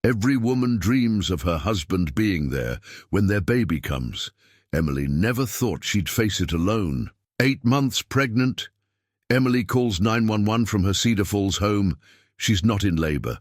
Every woman dreams of her husband being there when their baby comes. Emily never thought she'd face it alone. 8 months pregnant. Emily calls 911 from her Cedar Falls home. She's not in labor.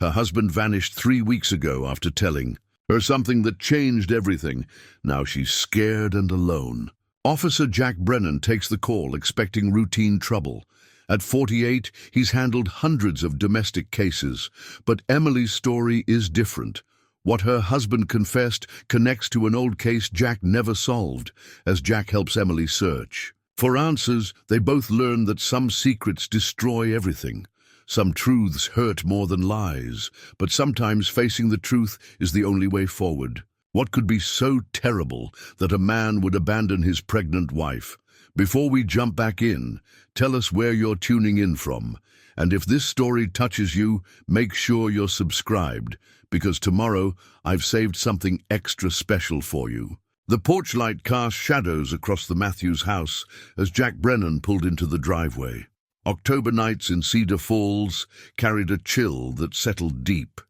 Her husband vanished 3 weeks ago after telling her something that changed everything. Now she's scared and alone. Officer Jack Brennan takes the call, expecting routine trouble. At 48, he's handled hundreds of domestic cases. But Emily's story is different. What her husband confessed connects to an old case Jack never solved, as Jack helps Emily search. For answers, they both learn that some secrets destroy everything. Some truths hurt more than lies, but sometimes facing the truth is the only way forward. What could be so terrible that a man would abandon his pregnant wife? Before we jump back in, tell us where you're tuning in from. And if this story touches you, make sure you're subscribed, because tomorrow I've saved something extra special for you. The porch light cast shadows across the Matthews house as Jack Brennan pulled into the driveway. October nights in Cedar Falls carried a chill that settled deep,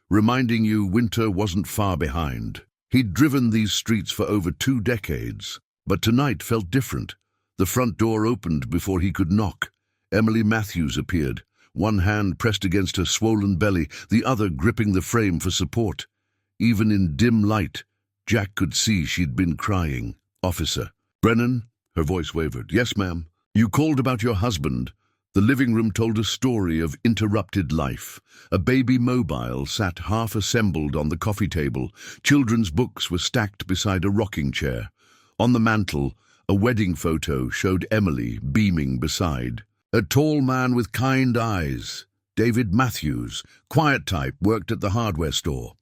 reminding you winter wasn't far behind. He'd driven these streets for over 2 decades, but tonight felt different. The front door opened before he could knock. Emily Matthews appeared, one hand pressed against her swollen belly, the other gripping the frame for support. Even in dim light, Jack could see she'd been crying. "Officer." "Brennan?" Her voice wavered. "Yes, ma'am." "You called about your husband." The living room told a story of interrupted life. A baby mobile sat half-assembled on the coffee table. Children's books were stacked beside a rocking chair. On the mantel, a wedding photo showed Emily beaming beside. A tall man with kind eyes, David Matthews, quiet type, worked at the hardware store.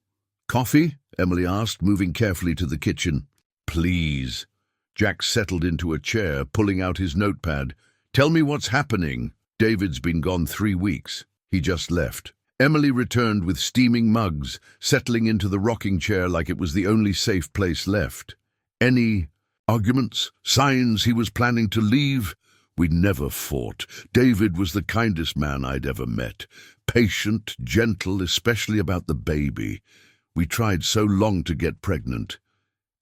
"Coffee?" Emily asked, moving carefully to the kitchen. "Please." Jack settled into a chair, pulling out his notepad. "Tell me what's happening." "David's been gone 3 weeks. He just left." Emily returned with steaming mugs, settling into the rocking chair like it was the only safe place left. "Any arguments? Signs he was planning to leave?" "We never fought. David was the kindest man I'd ever met. Patient, gentle, especially about the baby. We tried so long to get pregnant."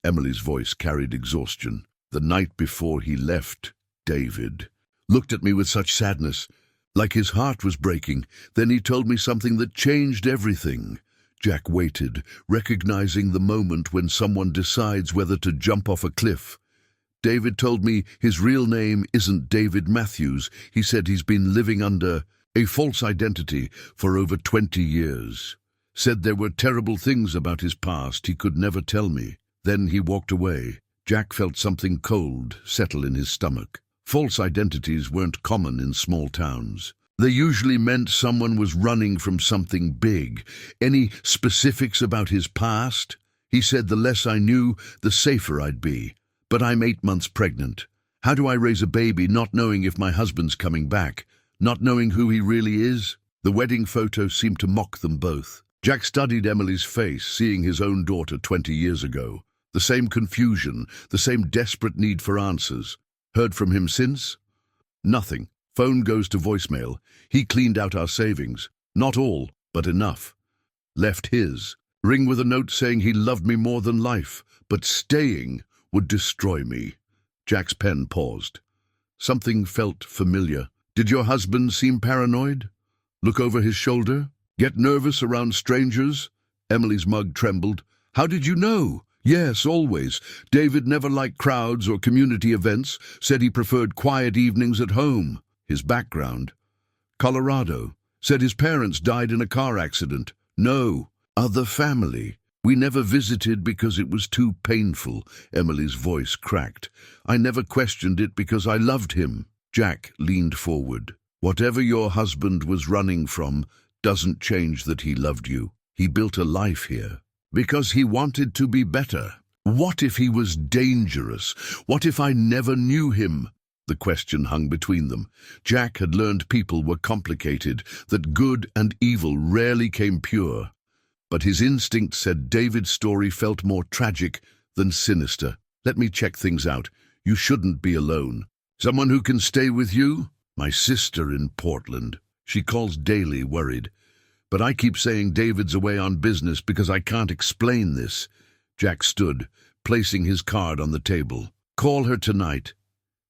Emily's voice carried exhaustion. "The night before he left, David looked at me with such sadness, like his heart was breaking. Then he told me something that changed everything." Jack waited, recognizing the moment when someone decides whether to jump off a cliff. "David told me his real name isn't David Matthews. He said he's been living under a false identity for over 20 years. Said there were terrible things about his past he could never tell me. Then he walked away." Jack felt something cold settle in his stomach. False identities weren't common in small towns. They usually meant someone was running from something big. "Any specifics about his past?" He said, "The less I knew, the safer I'd be. But I'm 8 months pregnant. How do I raise a baby not knowing if my husband's coming back, not knowing who he really is?" The wedding photo seemed to mock them both. Jack studied Emily's face, seeing his own daughter 20 years ago. The same confusion, the same desperate need for answers. "Heard from him since?" "Nothing. Phone goes to voicemail. He cleaned out our savings. Not all, but enough. Left his. Ring with a note saying he loved me more than life, but staying would destroy me." Jack's pen paused. Something felt familiar. "Did your husband seem paranoid? Look over his shoulder? Get nervous around strangers?" Emily's mug trembled. "How did you know?" "Yes, always. David never liked crowds or community events, said he preferred quiet evenings at home." "His background?" "Colorado. Said his parents died in a car accident." "No. Other family." "We never visited because it was too painful." Emily's voice cracked. "I never questioned it because I loved him." Jack leaned forward. "Whatever your husband was running from doesn't change that he loved you. He built a life here because he wanted to be better. What if he was dangerous? What if I never knew him?" The question hung between them. Jack had learned people were complicated, that good and evil rarely came pure. But his instinct said David's story felt more tragic than sinister. "Let me check things out. You shouldn't be alone." "Someone who can stay with you?" "My sister in Portland. She calls daily, worried. But I keep saying David's away on business because I can't explain this. Jack stood, placing his card on the table. Call her tonight.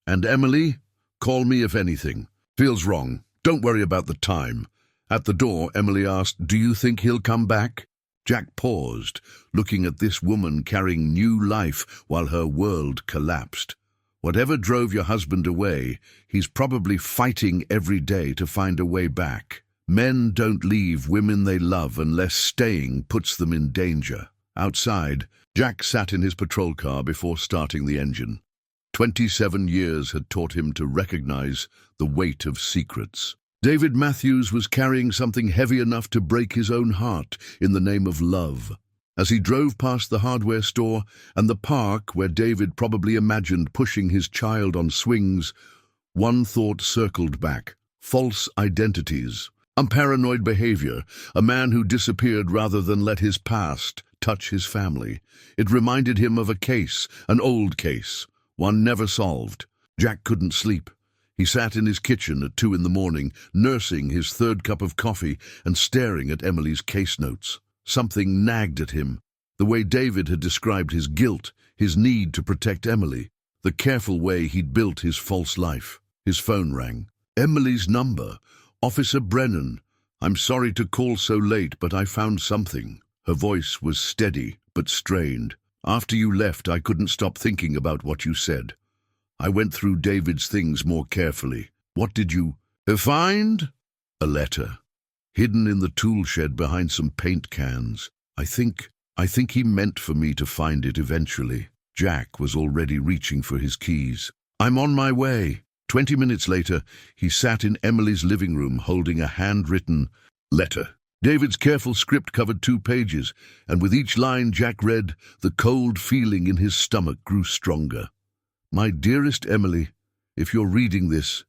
And Emily, call me if anything. Feels wrong. Don't worry about the time. At the door, Emily asked, do you think he'll come back? Jack paused, looking at this woman carrying new life while her world collapsed. Whatever drove your husband away, he's probably fighting every day to find a way back. Men don't leave women they love unless staying puts them in danger. Outside, Jack sat in his patrol car before starting the engine. 27 years had taught him to recognize the weight of secrets. David Matthews was carrying something heavy enough to break his own heart in the name of love. As he drove past the hardware store and the park where David probably imagined pushing his child on swings, one thought circled back: false identities. Paranoid behavior, a man who disappeared rather than let his past touch his family. It reminded him of a case, an old case, one never solved. Jack couldn't sleep. He sat in his kitchen at 2 a.m, nursing his third cup of coffee and staring at Emily's case notes. Something nagged at him. The way David had described his guilt, his need to protect Emily, the careful way he'd built his false life. His phone rang. Emily's number. Officer Brennan. I'm sorry to call so late, but I found something. Her voice was steady but strained. After you left, I couldn't stop thinking about what you said. I went through David's things more carefully. What did you find? A letter, hidden in the tool shed behind some paint cans. I think he meant for me to find it eventually. Jack was already reaching for his keys. I'm on my way. 20 minutes later, he sat in Emily's living room holding a handwritten letter. David's careful script covered 2 pages, and with each line Jack read, the cold feeling in his stomach grew stronger. My dearest Emily, if you're reading this,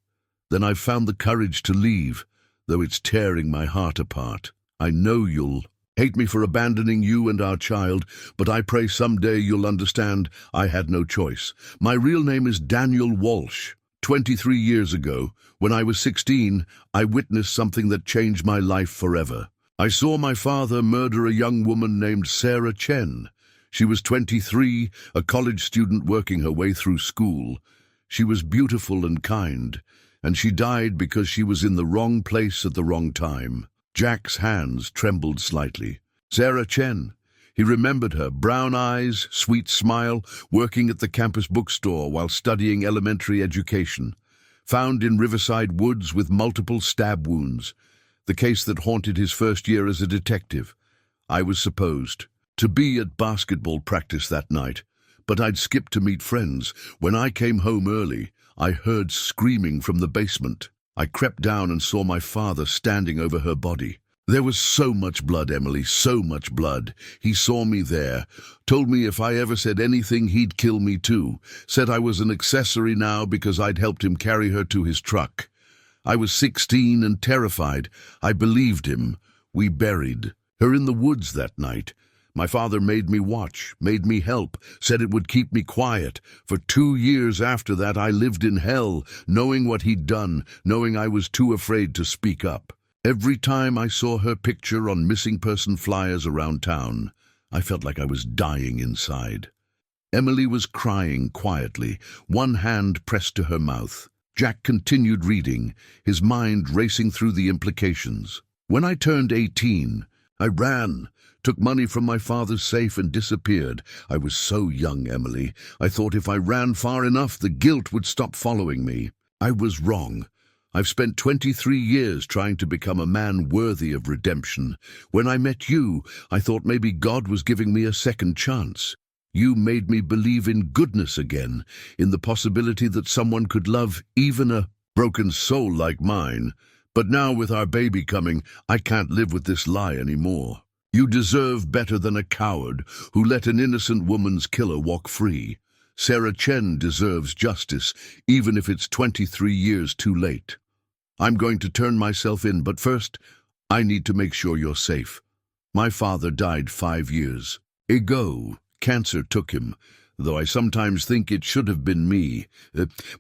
then I've found the courage to leave, though it's tearing my heart apart. I know you'll hate me for abandoning you and our child, but I pray someday you'll understand I had no choice. My real name is Daniel Walsh. 23 years ago, when I was 16, I witnessed something that changed my life forever. I saw my father murder a young woman named Sarah Chen. She was 23, a college student working her way through school. She was beautiful and kind, and she died because she was in the wrong place at the wrong time. Jack's hands trembled slightly. Sarah Chen. He remembered her, brown eyes, sweet smile, working at the campus bookstore while studying elementary education. Found in Riverside Woods with multiple stab wounds. The case that haunted his first year as a detective. I was supposed to be at basketball practice that night, but I'd skipped to meet friends. When I came home early, I heard screaming from the basement. I crept down and saw my father standing over her body. There was so much blood, Emily, so much blood. He saw me there, told me if I ever said anything, he'd kill me too. Said I was an accessory now because I'd helped him carry her to his truck. I was 16 and terrified. I believed him. We buried her in the woods that night. My father made me watch, made me help, said it would keep me quiet. For 2 years after that, I lived in hell, knowing what he'd done, knowing I was too afraid to speak up. Every time I saw her picture on missing person flyers around town, I felt like I was dying inside. Emily was crying quietly, one hand pressed to her mouth. Jack continued reading, his mind racing through the implications. When I turned 18, I ran, took money from my father's safe and disappeared. I was so young, Emily. I thought if I ran far enough, the guilt would stop following me. I was wrong. I've spent 23 years trying to become a man worthy of redemption. When I met you, I thought maybe God was giving me a second chance. You made me believe in goodness again, in the possibility that someone could love even a broken soul like mine. But now with our baby coming, I can't live with this lie anymore. You deserve better than a coward who let an innocent woman's killer walk free. Sarah Chen deserves justice, even if it's 23 years too late. I'm going to turn myself in, but first, I need to make sure you're safe. My father died 5 years ago. Cancer took him, though I sometimes think it should have been me.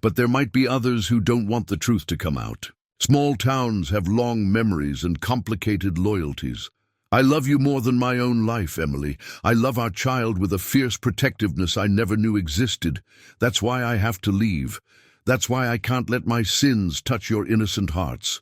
But there might be others who don't want the truth to come out. Small towns have long memories and complicated loyalties. I love you more than my own life, Emily. I love our child with a fierce protectiveness I never knew existed. That's why I have to leave. That's why I can't let my sins touch your innocent hearts.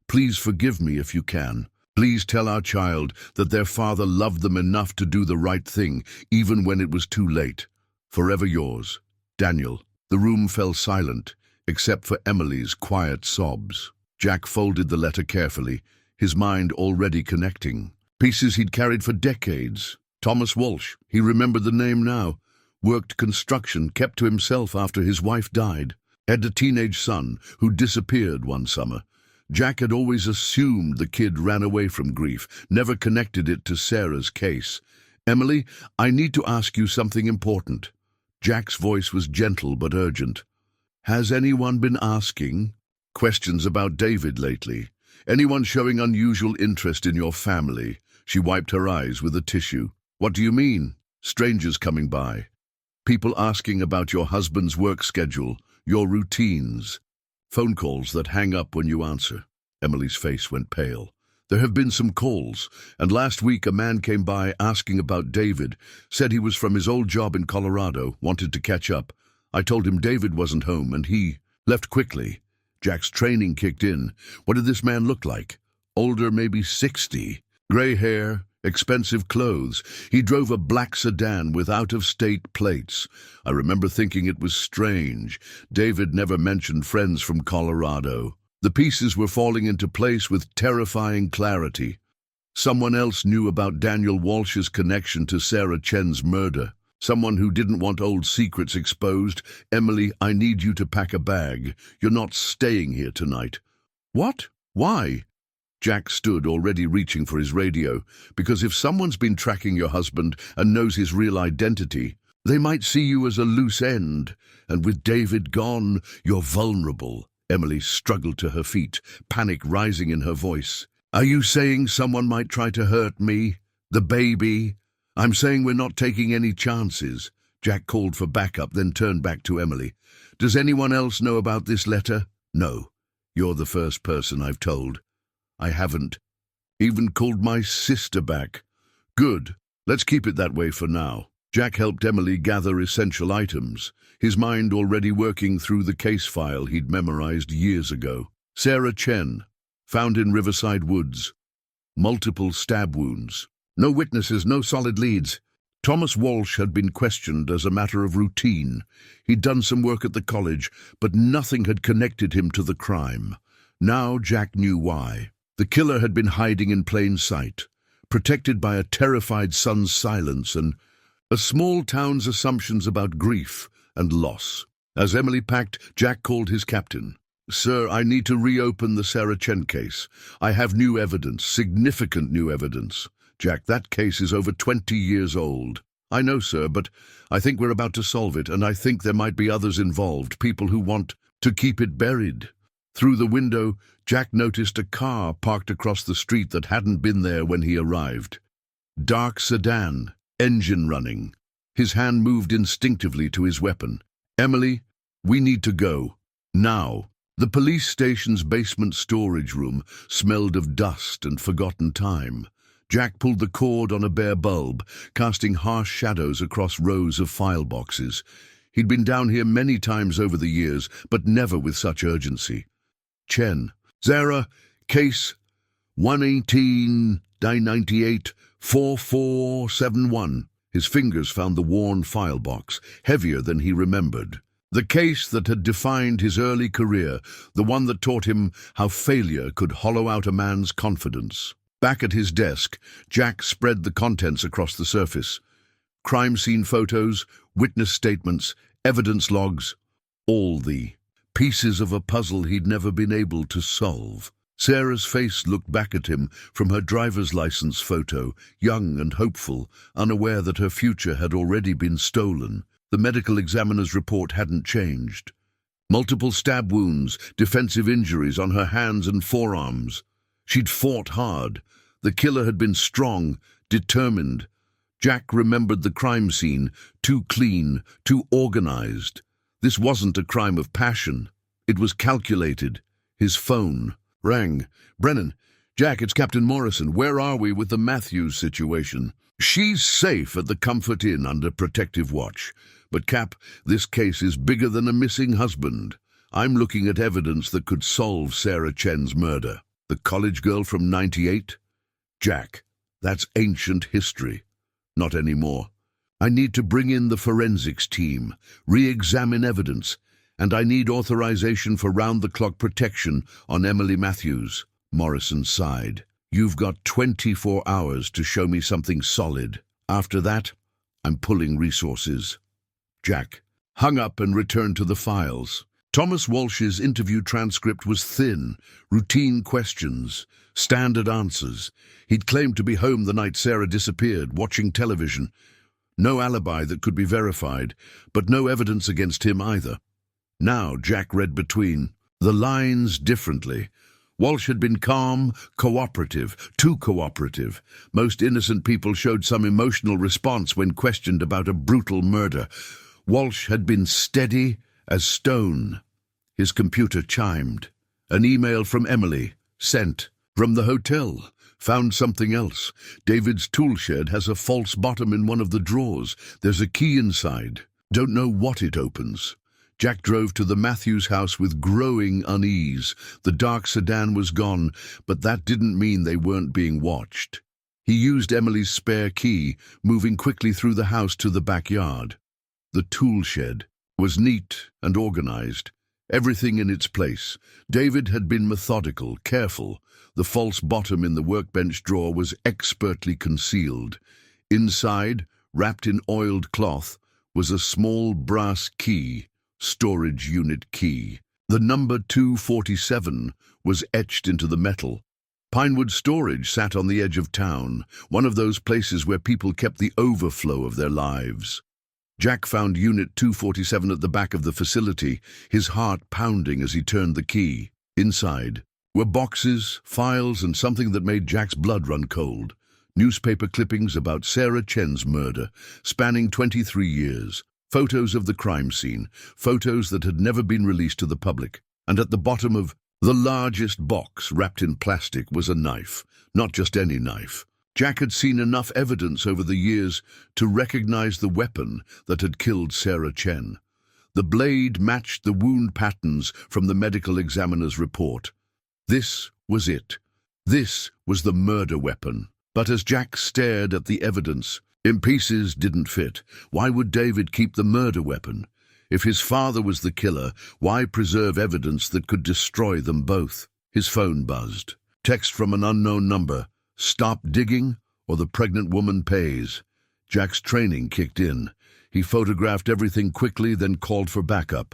Please forgive me if you can. Please tell our child that their father loved them enough to do the right thing, even when it was too late. Forever yours, Daniel. The room fell silent, except for Emily's quiet sobs. Jack folded the letter carefully, his mind already connecting. Pieces he'd carried for decades. Thomas Walsh, he remembered the name now. Worked construction, kept to himself after his wife died. Had a teenage son who disappeared one summer. Jack had always assumed the kid ran away from grief, never connected it to Sarah's case. Emily, I need to ask you something important. Jack's voice was gentle but urgent. Has anyone been asking questions about David lately? Anyone showing unusual interest in your family? She wiped her eyes with a tissue. What do you mean? Strangers coming by. People asking about your husband's work schedule, your routines. Phone calls that hang up when you answer. Emily's face went pale. There have been some calls, and last week a man came by asking about David, said he was from his old job in Colorado, wanted to catch up. I told him David wasn't home, and he left quickly. Jack's training kicked in. What did this man look like? Older, maybe 60. Gray hair, expensive clothes. He drove a black sedan with out-of-state plates. I remember thinking it was strange. David never mentioned friends from Colorado. The pieces were falling into place with terrifying clarity. Someone else knew about Daniel Walsh's connection to Sarah Chen's murder. Someone who didn't want old secrets exposed. Emily, I need you to pack a bag. You're not staying here tonight. What? Why? Jack stood, already reaching for his radio, because if someone's been tracking your husband and knows his real identity, they might see you as a loose end, and with David gone, you're vulnerable. Emily struggled to her feet, panic rising in her voice. Are you saying someone might try to hurt me? The baby? I'm saying we're not taking any chances. Jack called for backup, then turned back to Emily. Does anyone else know about this letter? No. You're the first person I've told. I haven't even called my sister back. Good. Let's keep it that way for now. Jack helped Emily gather essential items, his mind already working through the case file he'd memorized years ago. Sarah Chen, found in Riverside Woods. Multiple stab wounds. No witnesses, no solid leads. Thomas Walsh had been questioned as a matter of routine. He'd done some work at the college, but nothing had connected him to the crime. Now Jack knew why. The killer had been hiding in plain sight, protected by a terrified son's silence and a small town's assumptions about grief and loss. As Emily packed, Jack called his captain. Sir, I need to reopen the Sarah Chen case. I have new evidence, significant new evidence. Jack, that case is over 20 years old. I know, sir, but I think we're about to solve it, and I think there might be others involved, people who want to keep it buried. Through the window, Jack noticed a car parked across the street that hadn't been there when he arrived. Dark sedan, engine running. His hand moved instinctively to his weapon. Emily, we need to go. Now. The police station's basement storage room smelled of dust and forgotten time. Jack pulled the cord on a bare bulb, casting harsh shadows across rows of file boxes. He'd been down here many times over the years, but never with such urgency. Chen. Sarah, case 118-998-4471. His fingers found the worn file box, heavier than he remembered. The case that had defined his early career, the one that taught him how failure could hollow out a man's confidence. Back at his desk, Jack spread the contents across the surface. Crime scene photos, witness statements, evidence logs, all the pieces of a puzzle he'd never been able to solve. Sarah's face looked back at him from her driver's license photo, young and hopeful, unaware that her future had already been stolen. The medical examiner's report hadn't changed. Multiple stab wounds, defensive injuries on her hands and forearms. She'd fought hard. The killer had been strong, determined. Jack remembered the crime scene, too clean, too organized. This wasn't a crime of passion. It was calculated. His phone rang. "Brennan, Jack, it's Captain Morrison. Where are we with the Matthews situation?" "She's safe at the Comfort Inn under protective watch. But Cap, this case is bigger than a missing husband. I'm looking at evidence that could solve Sarah Chen's murder. The college girl from '98? Jack, that's ancient history. Not anymore. I need to bring in the forensics team, re-examine evidence, and I need authorization for round-the-clock protection on Emily Matthews." Morrison sighed. "You've got 24 hours to show me something solid. After that, I'm pulling resources." Jack hung up and returned to the files. Thomas Walsh's interview transcript was thin, routine questions, standard answers. He'd claimed to be home the night Sarah disappeared, watching television. No alibi that could be verified, but no evidence against him either. Now Jack read between the lines differently. Walsh had been calm, cooperative, too cooperative. Most innocent people showed some emotional response when questioned about a brutal murder. Walsh had been steady as stone. His computer chimed. An email from Emily, sent from the hotel. Found something else. David's tool shed has a false bottom in one of the drawers. There's a key inside. Don't know what it opens. Jack drove to the Matthews house with growing unease. The dark sedan was gone, but that didn't mean they weren't being watched. He used Emily's spare key, moving quickly through the house to the backyard. The tool shed was neat and organized, everything in its place. David had been methodical, careful. The false bottom in the workbench drawer was expertly concealed. Inside, wrapped in oiled cloth, was a small brass key, storage unit key. The number 247 was etched into the metal. Pinewood Storage sat on the edge of town, one of those places where people kept the overflow of their lives. Jack found Unit 247 at the back of the facility, his heart pounding as he turned the key. Inside were boxes, files, and something that made Jack's blood run cold. Newspaper clippings about Sarah Chen's murder, spanning 23 years. Photos of the crime scene, photos that had never been released to the public. And at the bottom of the largest box, wrapped in plastic, was a knife. Not just any knife. Jack had seen enough evidence over the years to recognize the weapon that had killed Sarah Chen. The blade matched the wound patterns from the medical examiner's report. This was it. This was the murder weapon. But as Jack stared at the evidence, pieces didn't fit. Why would David keep the murder weapon? If his father was the killer, why preserve evidence that could destroy them both? His phone buzzed. Text from an unknown number. "Stop digging, or the pregnant woman pays." Jack's training kicked in. He photographed everything quickly, then called for backup.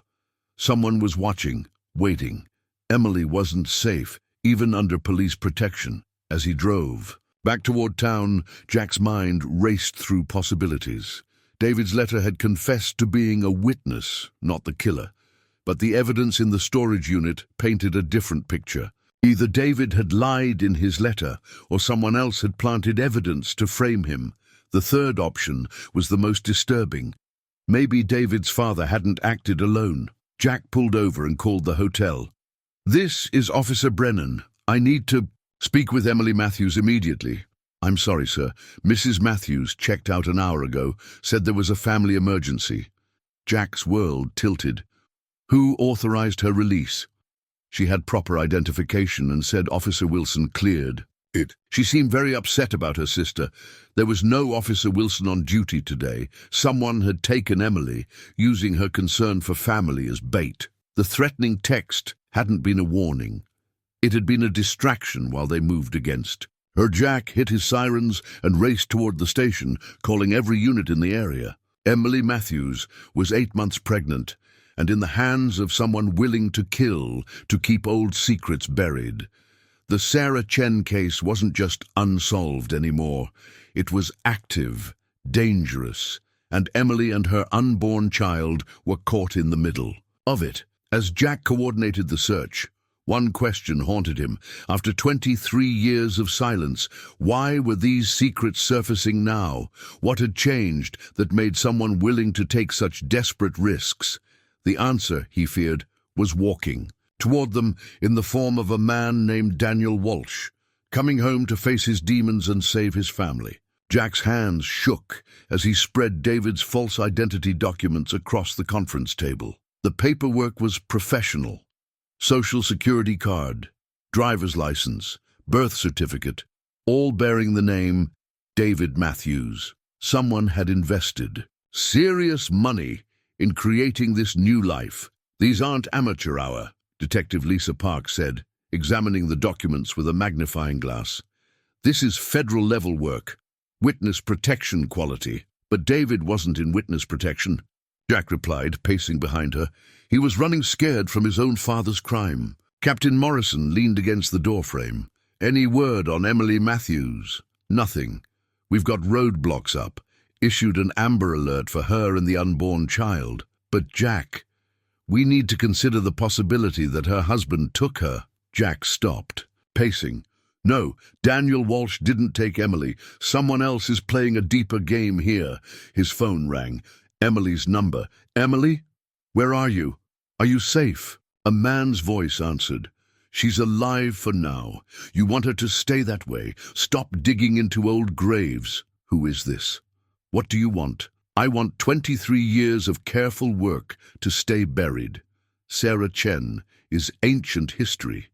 Someone was watching, waiting. Emily wasn't safe, even under police protection. As he drove back toward town, Jack's mind raced through possibilities. David's letter had confessed to being a witness, not the killer. But the evidence in the storage unit painted a different picture. Either David had lied in his letter, or someone else had planted evidence to frame him. The third option was the most disturbing. Maybe David's father hadn't acted alone. Jack pulled over and called the hotel. "This is Officer Brennan. I need to speak with Emily Matthews immediately." "I'm sorry, sir. Mrs. Matthews checked out an hour ago, said there was a family emergency." Jack's world tilted. "Who authorized her release?" She had proper identification and said Officer Wilson cleared it. She seemed very upset about her sister. There was no Officer Wilson on duty today. Someone had taken Emily, using her concern for family as bait. The threatening text hadn't been a warning. It had been a distraction while they moved against her. Jack hit his sirens and raced toward the station, calling every unit in the area. Emily Matthews was 8 months pregnant, and in the hands of someone willing to kill to keep old secrets buried. The Sarah Chen case wasn't just unsolved anymore. It was active, dangerous, and Emily and her unborn child were caught in the middle of it. As Jack coordinated the search, one question haunted him. After 23 years of silence, why were these secrets surfacing now? What had changed that made someone willing to take such desperate risks? The answer, he feared, was walking. toward them in the form of a man named Daniel Walsh, coming home to face his demons and save his family. Jack's hands shook as he spread David's false identity documents across the conference table. The paperwork was professional. Social security card, driver's license, birth certificate, all bearing the name David Matthews. Someone had invested serious money in creating this new life. "These aren't amateur hour," Detective Lisa Park said, examining the documents with a magnifying glass. "This is federal-level work, witness protection quality." "But David wasn't in witness protection," Jack replied, pacing behind her. "He was running scared from his own father's crime." Captain Morrison leaned against the doorframe. "Any word on Emily Matthews?" "Nothing. We've got roadblocks up. Issued an Amber Alert for her and the unborn child. But Jack, we need to consider the possibility that her husband took her." Jack stopped, pacing. "No, Daniel Walsh didn't take Emily. Someone else is playing a deeper game here." His phone rang. Emily's number. "Emily? Where are you? Are you safe?" A man's voice answered. "She's alive for now. You want her to stay that way. Stop digging into old graves." "Who is this? What do you want?" "I want 23 years of careful work to stay buried. Sarah Chen is ancient history.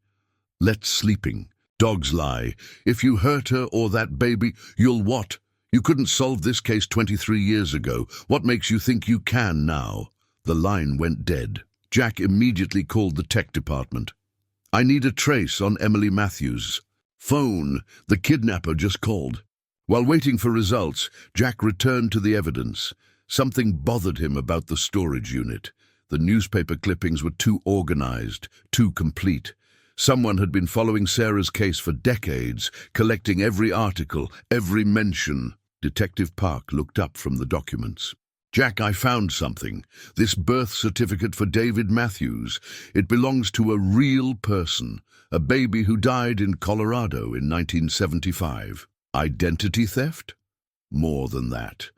Let's sleeping. Dogs lie. If you hurt her or that baby, you'll what? You couldn't solve this case 23 years ago. What makes you think you can now?" The line went dead. Jack immediately called the tech department. "I need a trace on Emily Matthews." "Phone. The kidnapper just called." While waiting for results, Jack returned to the evidence. Something bothered him about the storage unit. The newspaper clippings were too organized, too complete. Someone had been following Sarah's case for decades, collecting every article, every mention. Detective Park looked up from the documents. "Jack, I found something. This birth certificate for David Matthews. It belongs to a real person, a baby who died in Colorado in 1975. Identity theft? More than that.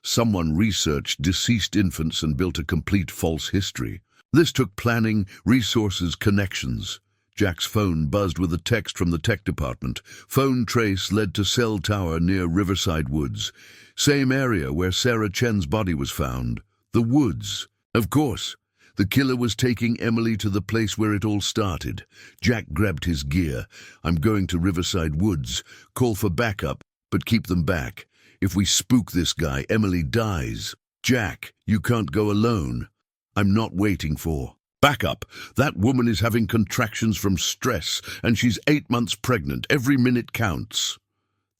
Someone researched deceased infants and built a complete false history. This took planning, resources, connections." Jack's phone buzzed with a text from the tech department. Phone trace led to cell tower near Riverside Woods. Same area where Sarah Chen's body was found. The woods. Of course. The killer was taking Emily to the place where it all started. Jack grabbed his gear. "I'm going to Riverside Woods. Call for backup, but keep them back. If we spook this guy, Emily dies." "Jack, you can't go alone." "I'm not waiting for backup. That woman is having contractions from stress, and she's 8 months pregnant. Every minute counts."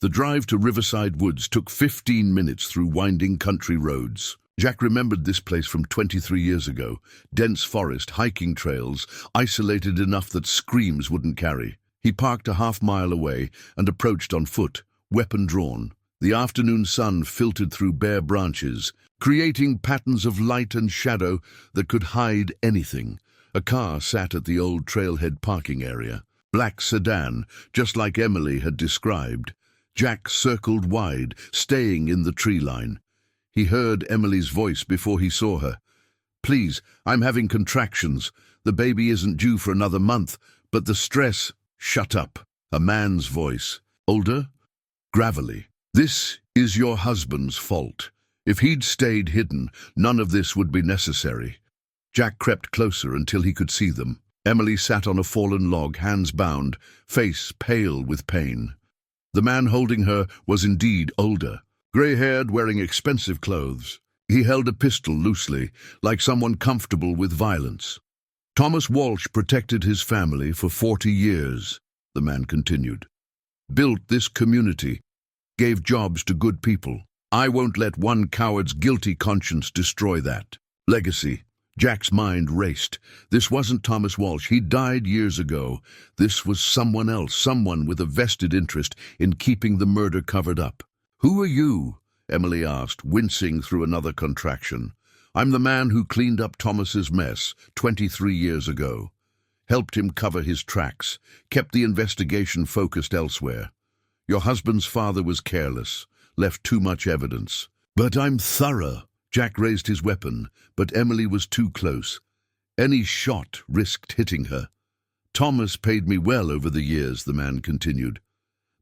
The drive to Riverside Woods took 15 minutes through winding country roads. Jack remembered this place from 23 years ago. Dense forest, hiking trails, isolated enough that screams wouldn't carry. He parked a half-mile away and approached on foot, weapon drawn. The afternoon sun filtered through bare branches, creating patterns of light and shadow that could hide anything. A car sat at the old trailhead parking area. Black sedan, just like Emily had described. Jack circled wide, staying in the tree line. He heard Emily's voice before he saw her. "Please, I'm having contractions. The baby isn't due for another month, but the stress—" "Shut up." A man's voice. Older? Gravelly. "This is your husband's fault. If he'd stayed hidden, none of this would be necessary." Jack crept closer until he could see them. Emily sat on a fallen log, hands bound, face pale with pain. The man holding her was indeed older, grey-haired, wearing expensive clothes. He held a pistol loosely, like someone comfortable with violence. "Thomas Walsh protected his family for 40 years, the man continued. "Built this community, gave jobs to good people. I won't let one coward's guilty conscience destroy that. Legacy." Jack's mind raced. This wasn't Thomas Walsh. He died years ago. This was someone else, someone with a vested interest in keeping the murder covered up. "Who are you?" Emily asked, wincing through another contraction. "I'm the man who cleaned up Thomas's mess 23 years ago. Helped him cover his tracks, kept the investigation focused elsewhere. Your husband's father was careless, left too much evidence. But I'm thorough." Jack raised his weapon, but Emily was too close. Any shot risked hitting her. Thomas paid me well over the years, the man continued.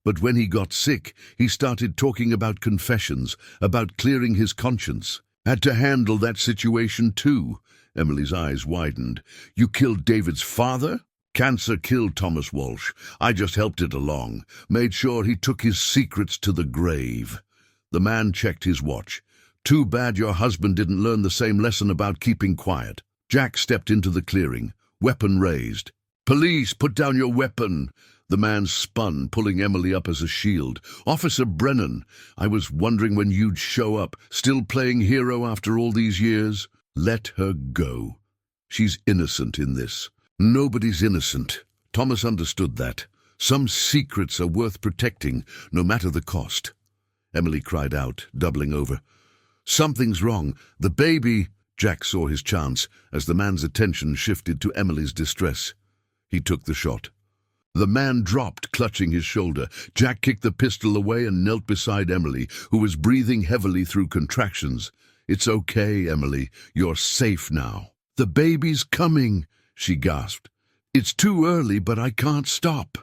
But when he got sick, he started talking about confessions, about clearing his conscience. Had to handle that situation too. Emily's eyes widened. You killed David's father? Cancer killed Thomas Walsh. I just helped it along, made sure he took his secrets to the grave. The man checked his watch. Too bad your husband didn't learn the same lesson about keeping quiet. Jack stepped into the clearing, weapon raised. Police, put down your weapon. The man spun, pulling Emily up as a shield. Officer Brennan, I was wondering when you'd show up, still playing hero after all these years. Let her go. She's innocent in this. Nobody's innocent. Thomas understood that. Some secrets are worth protecting, no matter the cost. Emily cried out, doubling over. Something's wrong. The baby... Jack saw his chance as the man's attention shifted to Emily's distress. He took the shot. The man dropped, clutching his shoulder. Jack kicked the pistol away and knelt beside Emily, who was breathing heavily through contractions. It's okay, Emily. You're safe now. The baby's coming, she gasped. It's too early, but I can't stop.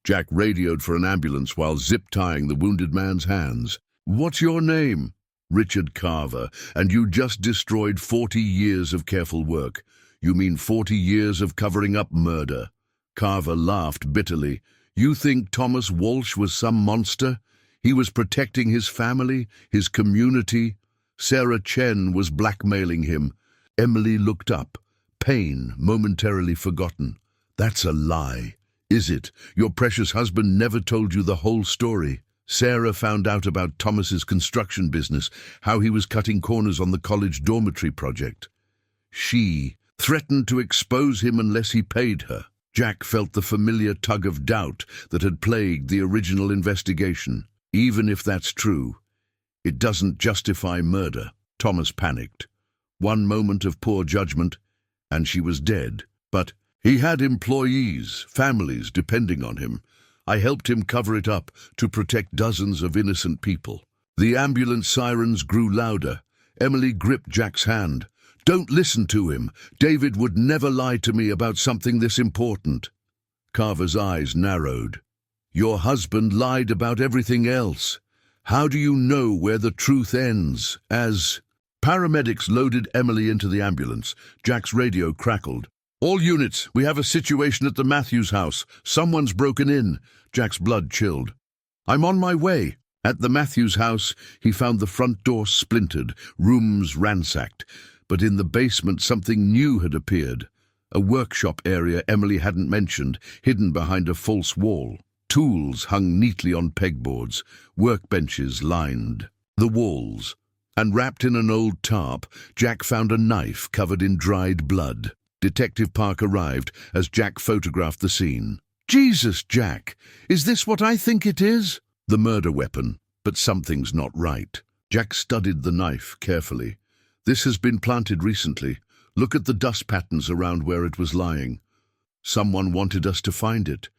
Jack radioed for an ambulance while zip-tying the wounded man's hands. What's your name? Richard Carver, and you just destroyed 40 years of careful work. You mean 40 years of covering up murder. Carver laughed bitterly. You think Thomas Walsh was some monster? He was protecting his family, his community. Sarah Chen was blackmailing him. Emily looked up, pain momentarily forgotten. That's a lie. Is it? Your precious husband never told you the whole story. Sarah found out about Thomas's construction business, how he was cutting corners on the college dormitory project. She threatened to expose him unless he paid her. Jack felt the familiar tug of doubt that had plagued the original investigation. Even if that's true, it doesn't justify murder. Thomas panicked. One moment of poor judgment, and she was dead. But he had employees, families depending on him. I helped him cover it up to protect dozens of innocent people. The ambulance sirens grew louder. Emily gripped Jack's hand. Don't listen to him. David would never lie to me about something this important. Carver's eyes narrowed. Your husband lied about everything else. How do you know where the truth ends? As paramedics loaded Emily into the ambulance, Jack's radio crackled. All units, we have a situation at the Matthews house. Someone's broken in. Jack's blood chilled. I'm on my way. At the Matthews house, he found the front door splintered, rooms ransacked. But in the basement, something new had appeared. A workshop area Emily hadn't mentioned, hidden behind a false wall. Tools hung neatly on pegboards, workbenches lined the walls. And wrapped in an old tarp, Jack found a knife covered in dried blood. Detective Park arrived as Jack photographed the scene. Jesus, Jack, is this what I think it is? The murder weapon, but something's not right. Jack studied the knife carefully. This has been planted recently. Look at the dust patterns around where it was lying. Someone wanted us to find it.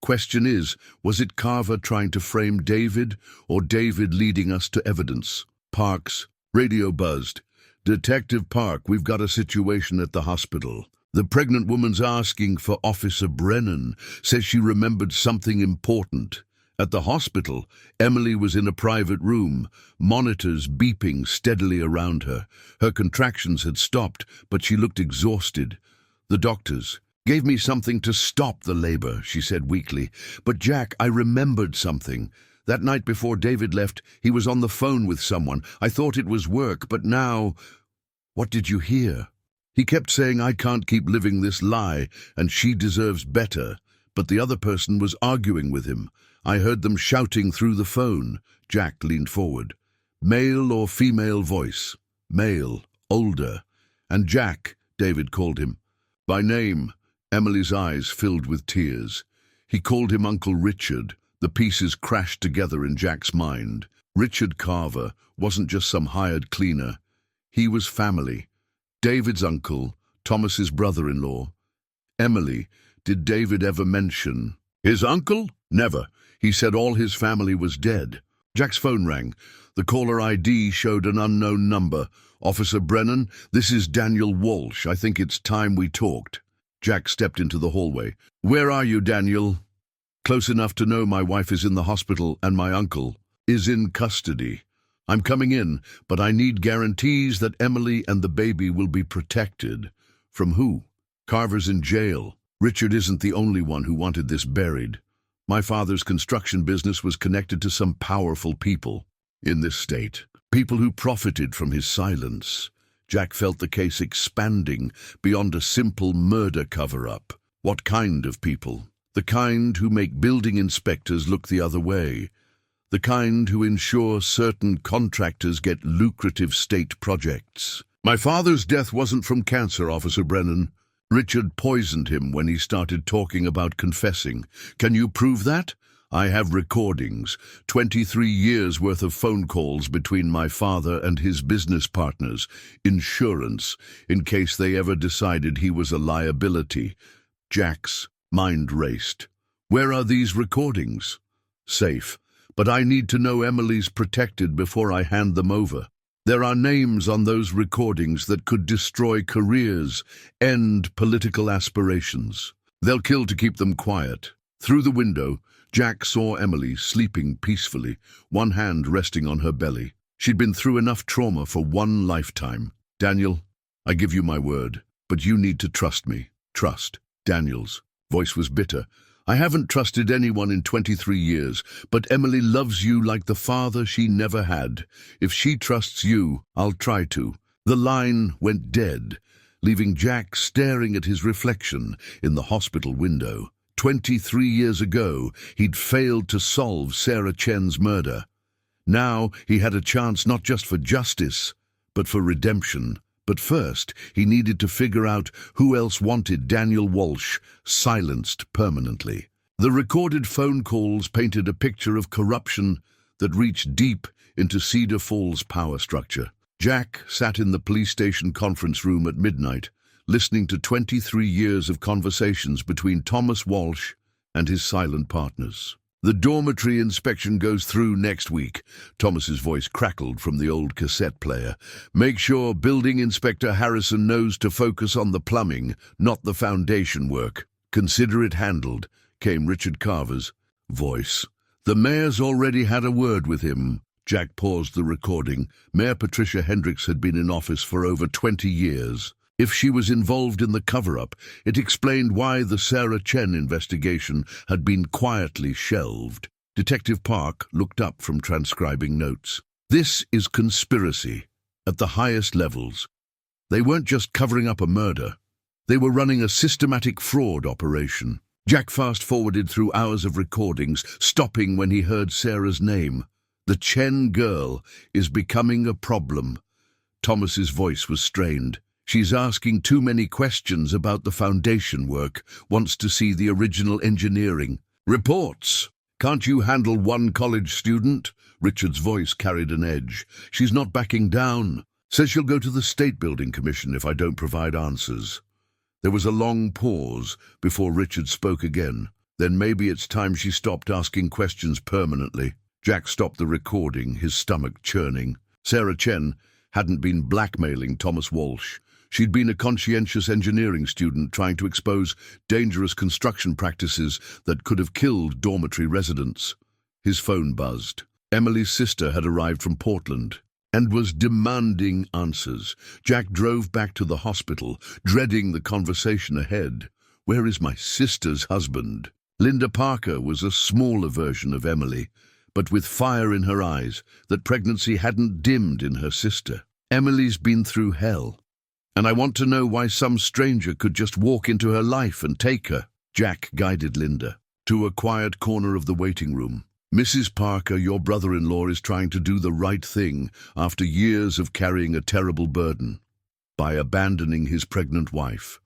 Question is, was it Carver trying to frame David, or David leading us to evidence? Park's radio buzzed. Detective Park, we've got a situation at the hospital. The pregnant woman's asking for Officer Brennan, says she remembered something important. At the hospital, Emily was in a private room, monitors beeping steadily around her. Her contractions had stopped, but she looked exhausted. The doctors gave me something to stop the labor, she said weakly. But Jack, I remembered something. That night before David left, he was on the phone with someone. I thought it was work, but now... What did you hear? He kept saying, I can't keep living this lie, and she deserves better. But the other person was arguing with him. I heard them shouting through the phone. Jack leaned forward. Male or female voice? Male, older. And Jack, David called him. By name. Emily's eyes filled with tears. He called him Uncle Richard. The pieces crashed together in Jack's mind. Richard Carver wasn't just some hired cleaner. He was family. David's uncle, Thomas's brother-in-law. Emily, did David ever mention his uncle? Never. He said all his family was dead. Jack's phone rang. The caller ID showed an unknown number. Officer Brennan, this is Daniel Walsh. I think it's time we talked. Jack stepped into the hallway. "Where are you, Daniel?" "Close enough to know my wife is in the hospital and my uncle is in custody. I'm coming in, but I need guarantees that Emily and the baby will be protected." "From who?" "Carver's in jail. Richard isn't the only one who wanted this buried. My father's construction business was connected to some powerful people in this state, people who profited from his silence." Jack felt the case expanding beyond a simple murder cover-up. What kind of people? The kind who make building inspectors look the other way. The kind who ensure certain contractors get lucrative state projects. "My father's death wasn't from cancer, Officer Brennan. Richard poisoned him when he started talking about confessing. Can you prove that?" "I have recordings, 23 years worth of phone calls between my father and his business partners, insurance, in case they ever decided he was a liability." Jack's mind raced. "Where are these recordings?" "Safe, but I need to know Emily's protected before I hand them over. There are names on those recordings that could destroy careers, end political aspirations. They'll kill to keep them quiet." Through the window, Jack saw Emily sleeping peacefully, one hand resting on her belly. She'd been through enough trauma for one lifetime. "Daniel, I give you my word, but you need to trust me." "Trust." Daniel's voice was bitter. "I haven't trusted anyone in 23 years, but Emily loves you like the father she never had. If she trusts you, I'll try to." The line went dead, leaving Jack staring at his reflection in the hospital window. 23 years ago, he'd failed to solve Sarah Chen's murder. Now he had a chance not just for justice, but for redemption. But first, he needed to figure out who else wanted Daniel Walsh silenced permanently. The recorded phone calls painted a picture of corruption that reached deep into Cedar Falls' power structure. Jack sat in the police station conference room at midnight, listening to 23 years of conversations between Thomas Walsh and his silent partners. "The dormitory inspection goes through next week." Thomas's voice crackled from the old cassette player. "Make sure Building Inspector Harrison knows to focus on the plumbing, not the foundation work." "Consider it handled," came Richard Carver's voice. "The mayor's already had a word with him." Jack paused the recording. Mayor Patricia Hendricks had been in office for over 20 years. If she was involved in the cover-up, it explained why the Sarah Chen investigation had been quietly shelved. Detective Park looked up from transcribing notes. "This is conspiracy at the highest levels. They weren't just covering up a murder. They were running a systematic fraud operation." Jack fast-forwarded through hours of recordings, stopping when he heard Sarah's name. "The Chen girl is becoming a problem." Thomas's voice was strained. "She's asking too many questions about the foundation work, wants to see the original engineering." "Reports! Can't you handle one college student?" Richard's voice carried an edge. "She's not backing down. Says she'll go to the State Building Commission if I don't provide answers." There was a long pause before Richard spoke again. "Then maybe it's time she stopped asking questions permanently." Jack stopped the recording, his stomach churning. Sarah Chen hadn't been blackmailing Thomas Walsh. She'd been a conscientious engineering student trying to expose dangerous construction practices that could have killed dormitory residents. His phone buzzed. Emily's sister had arrived from Portland and was demanding answers. Jack drove back to the hospital, dreading the conversation ahead. "Where is my sister's husband?" Linda Parker was a smaller version of Emily, but with fire in her eyes that pregnancy hadn't dimmed in her sister. "Emily's been through hell, and I want to know why some stranger could just walk into her life and take her." Jack guided Linda to a quiet corner of the waiting room. "Mrs. Parker, your brother-in-law is trying to do the right thing after years of carrying a terrible burden, by abandoning his pregnant wife,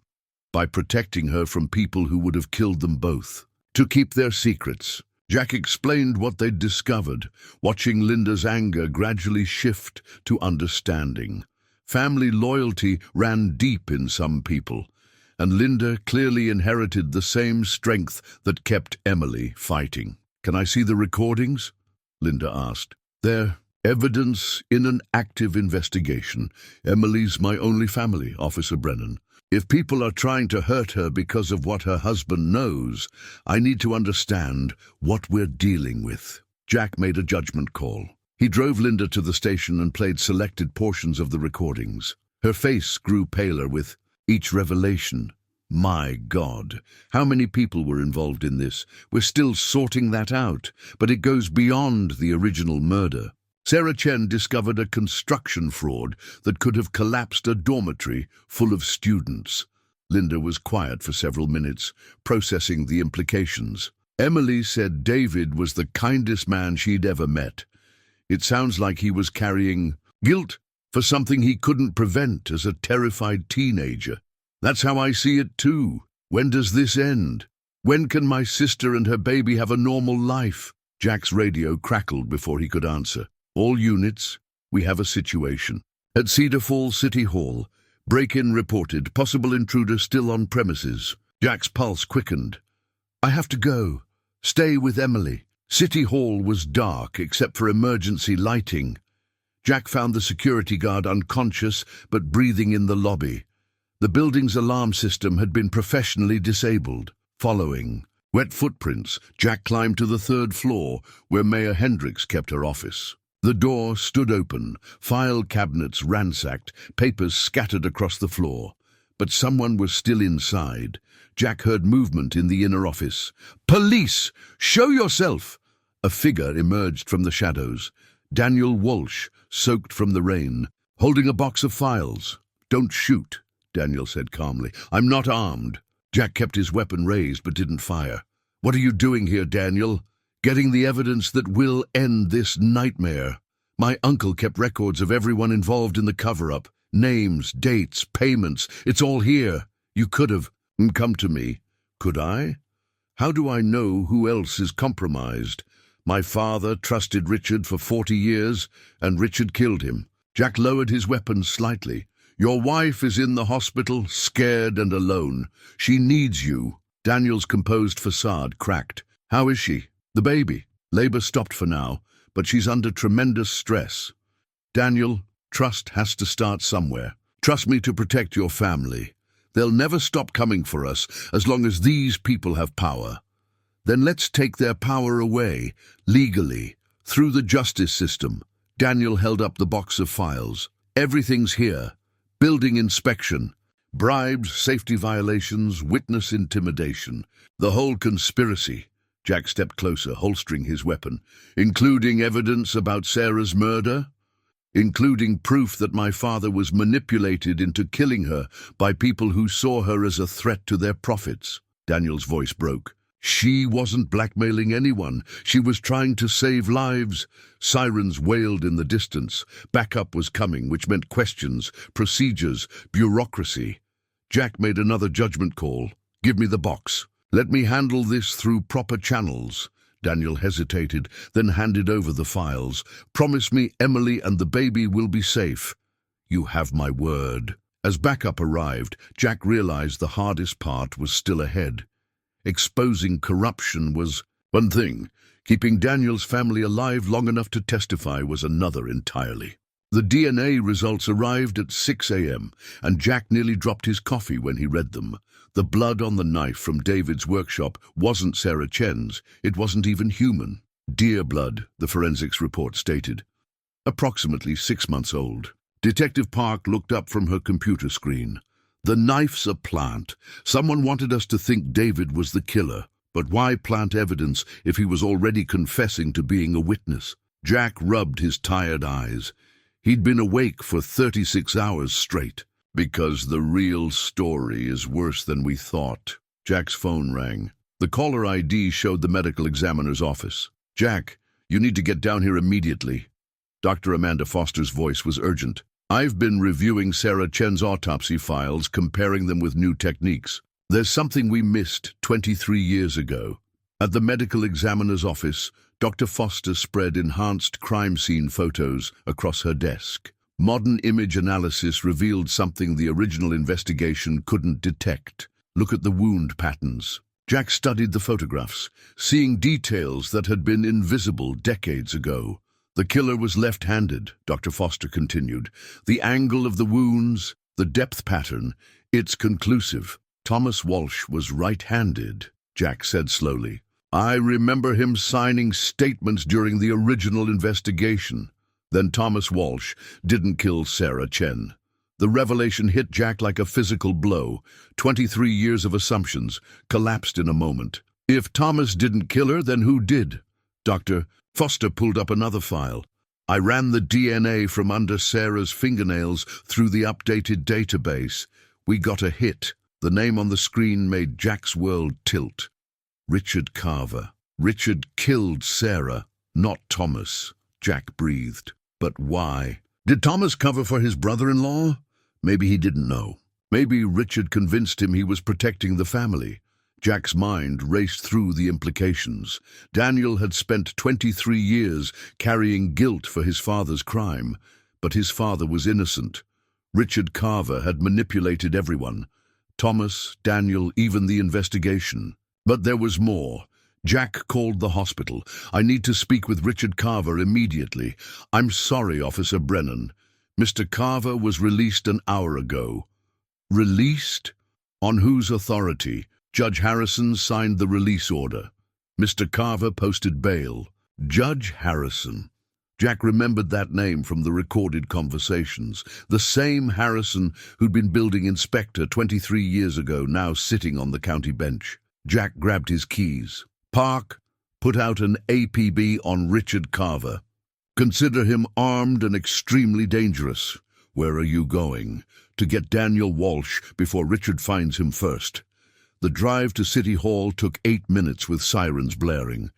by protecting her from people who would have killed them both, to keep their secrets." Jack explained what they'd discovered, watching Linda's anger gradually shift to understanding. Family loyalty ran deep in some people, and Linda clearly inherited the same strength that kept Emily fighting. "Can I see the recordings?" Linda asked. "They're evidence in an active investigation. Emily's my only family, Officer Brennan. If people are trying to hurt her because of what her husband knows, I need to understand what we're dealing with. Jack made a judgment call. He drove Linda to the station and played selected portions of the recordings. Her face grew paler with each revelation. My God, how many people were involved in this? We're still sorting that out, but it goes beyond the original murder. Sarah Chen discovered a construction fraud that could have collapsed a dormitory full of students. Linda was quiet for several minutes, processing the implications. Emily said David was the kindest man she'd ever met. It sounds like he was carrying guilt for something he couldn't prevent as a terrified teenager. That's how I see it too. When does this end? When can my sister and her baby have a normal life? Jack's radio crackled before he could answer. All units, we have a situation. At Cedar Falls City Hall, break-in reported, possible intruder still on premises. Jack's pulse quickened. I have to go. Stay with Emily. City Hall was dark except for emergency lighting. Jack found the security guard unconscious but breathing in the lobby. The building's alarm system had been professionally disabled. Following wet footprints, Jack climbed to the third floor where Mayor Hendricks kept her office. The door stood open, file cabinets ransacked, papers scattered across the floor. But someone was still inside. Jack heard movement in the inner office. Police! Show yourself! A figure emerged from the shadows. Daniel Walsh, soaked from the rain, holding a box of files. Don't shoot, Daniel said calmly. I'm not armed. Jack kept his weapon raised but didn't fire. What are you doing here, Daniel? Getting the evidence that will end this nightmare. My uncle kept records of everyone involved in the cover-up. Names, dates, payments. It's all here. You could have come to me. Could I? How do I know who else is compromised? My father trusted Richard for 40 years, and Richard killed him. Jack lowered his weapon slightly. Your wife is in the hospital, scared and alone. She needs you. Daniel's composed facade cracked. How is she? The baby. Labor stopped for now, but she's under tremendous stress. Daniel, trust has to start somewhere. Trust me to protect your family. They'll never stop coming for us as long as these people have power. Then let's take their power away, legally, through the justice system. Daniel held up the box of files. Everything's here. Building inspection. Bribes, safety violations, witness intimidation. The whole conspiracy. Jack stepped closer, holstering his weapon. Including evidence about Sarah's murder? Including proof that my father was manipulated into killing her by people who saw her as a threat to their profits. Daniel's voice broke. She wasn't blackmailing anyone. She was trying to save lives. Sirens wailed in the distance. Backup was coming, which meant questions, procedures, bureaucracy. Jack made another judgment call. Give me the box. Let me handle this through proper channels. Daniel hesitated, then handed over the files. Promise me Emily and the baby will be safe. You have my word. As backup arrived, Jack realized the hardest part was still ahead. Exposing corruption was one thing. Keeping Daniel's family alive long enough to testify was another entirely. The DNA results arrived at 6 a.m., and Jack nearly dropped his coffee when he read them. The blood on the knife from David's workshop wasn't Sarah Chen's. It wasn't even human. Deer blood, the forensics report stated. Approximately 6 months old. Detective Park looked up from her computer screen. The knife's a plant. Someone wanted us to think David was the killer. But why plant evidence if he was already confessing to being a witness? Jack rubbed his tired eyes. He'd been awake for 36 hours straight. Because the real story is worse than we thought. Jack's phone rang. The caller ID showed the medical examiner's office. Jack, you need to get down here immediately. Dr. Amanda Foster's voice was urgent. I've been reviewing Sarah Chen's autopsy files, comparing them with new techniques. There's something we missed 23 years ago. At the medical examiner's office, Dr. Foster spread enhanced crime scene photos across her desk. Modern image analysis revealed something the original investigation couldn't detect. Look at the wound patterns. Jack studied the photographs, seeing details that had been invisible decades ago. The killer was left-handed, Dr. Foster continued. The angle of the wounds, the depth pattern, It's conclusive. Thomas Walsh was right-handed, Jack said slowly. I remember him signing statements during the original investigation. Then Thomas Walsh didn't kill Sarah Chen. The revelation hit Jack like a physical blow. 23 years of assumptions collapsed in a moment. If Thomas didn't kill her, then who did? Dr. Foster pulled up another file. I ran the DNA from under Sarah's fingernails through the updated database. We got a hit. The name on the screen made Jack's world tilt. Richard Carver. Richard killed Sarah, not Thomas. Jack breathed. But why? Did Thomas cover for his brother-in-law? Maybe he didn't know. Maybe Richard convinced him he was protecting the family. Jack's mind raced through the implications. Daniel had spent 23 years carrying guilt for his father's crime, but his father was innocent. Richard Carver had manipulated everyone. Thomas, Daniel, even the investigation. But there was more. Jack called the hospital. I need to speak with Richard Carver immediately. I'm sorry, Officer Brennan. Mr. Carver was released an hour ago. Released? On whose authority? Judge Harrison signed the release order. Mr. Carver posted bail. Judge Harrison. Jack remembered that name from the recorded conversations. The same Harrison who'd been building inspector 23 years ago, now sitting on the county bench. Jack grabbed his keys. Park, put out an APB on Richard Carver. Consider him armed and extremely dangerous. Where are you going? To get Daniel Walsh before Richard finds him first. The drive to City Hall took 8 minutes with sirens blaring.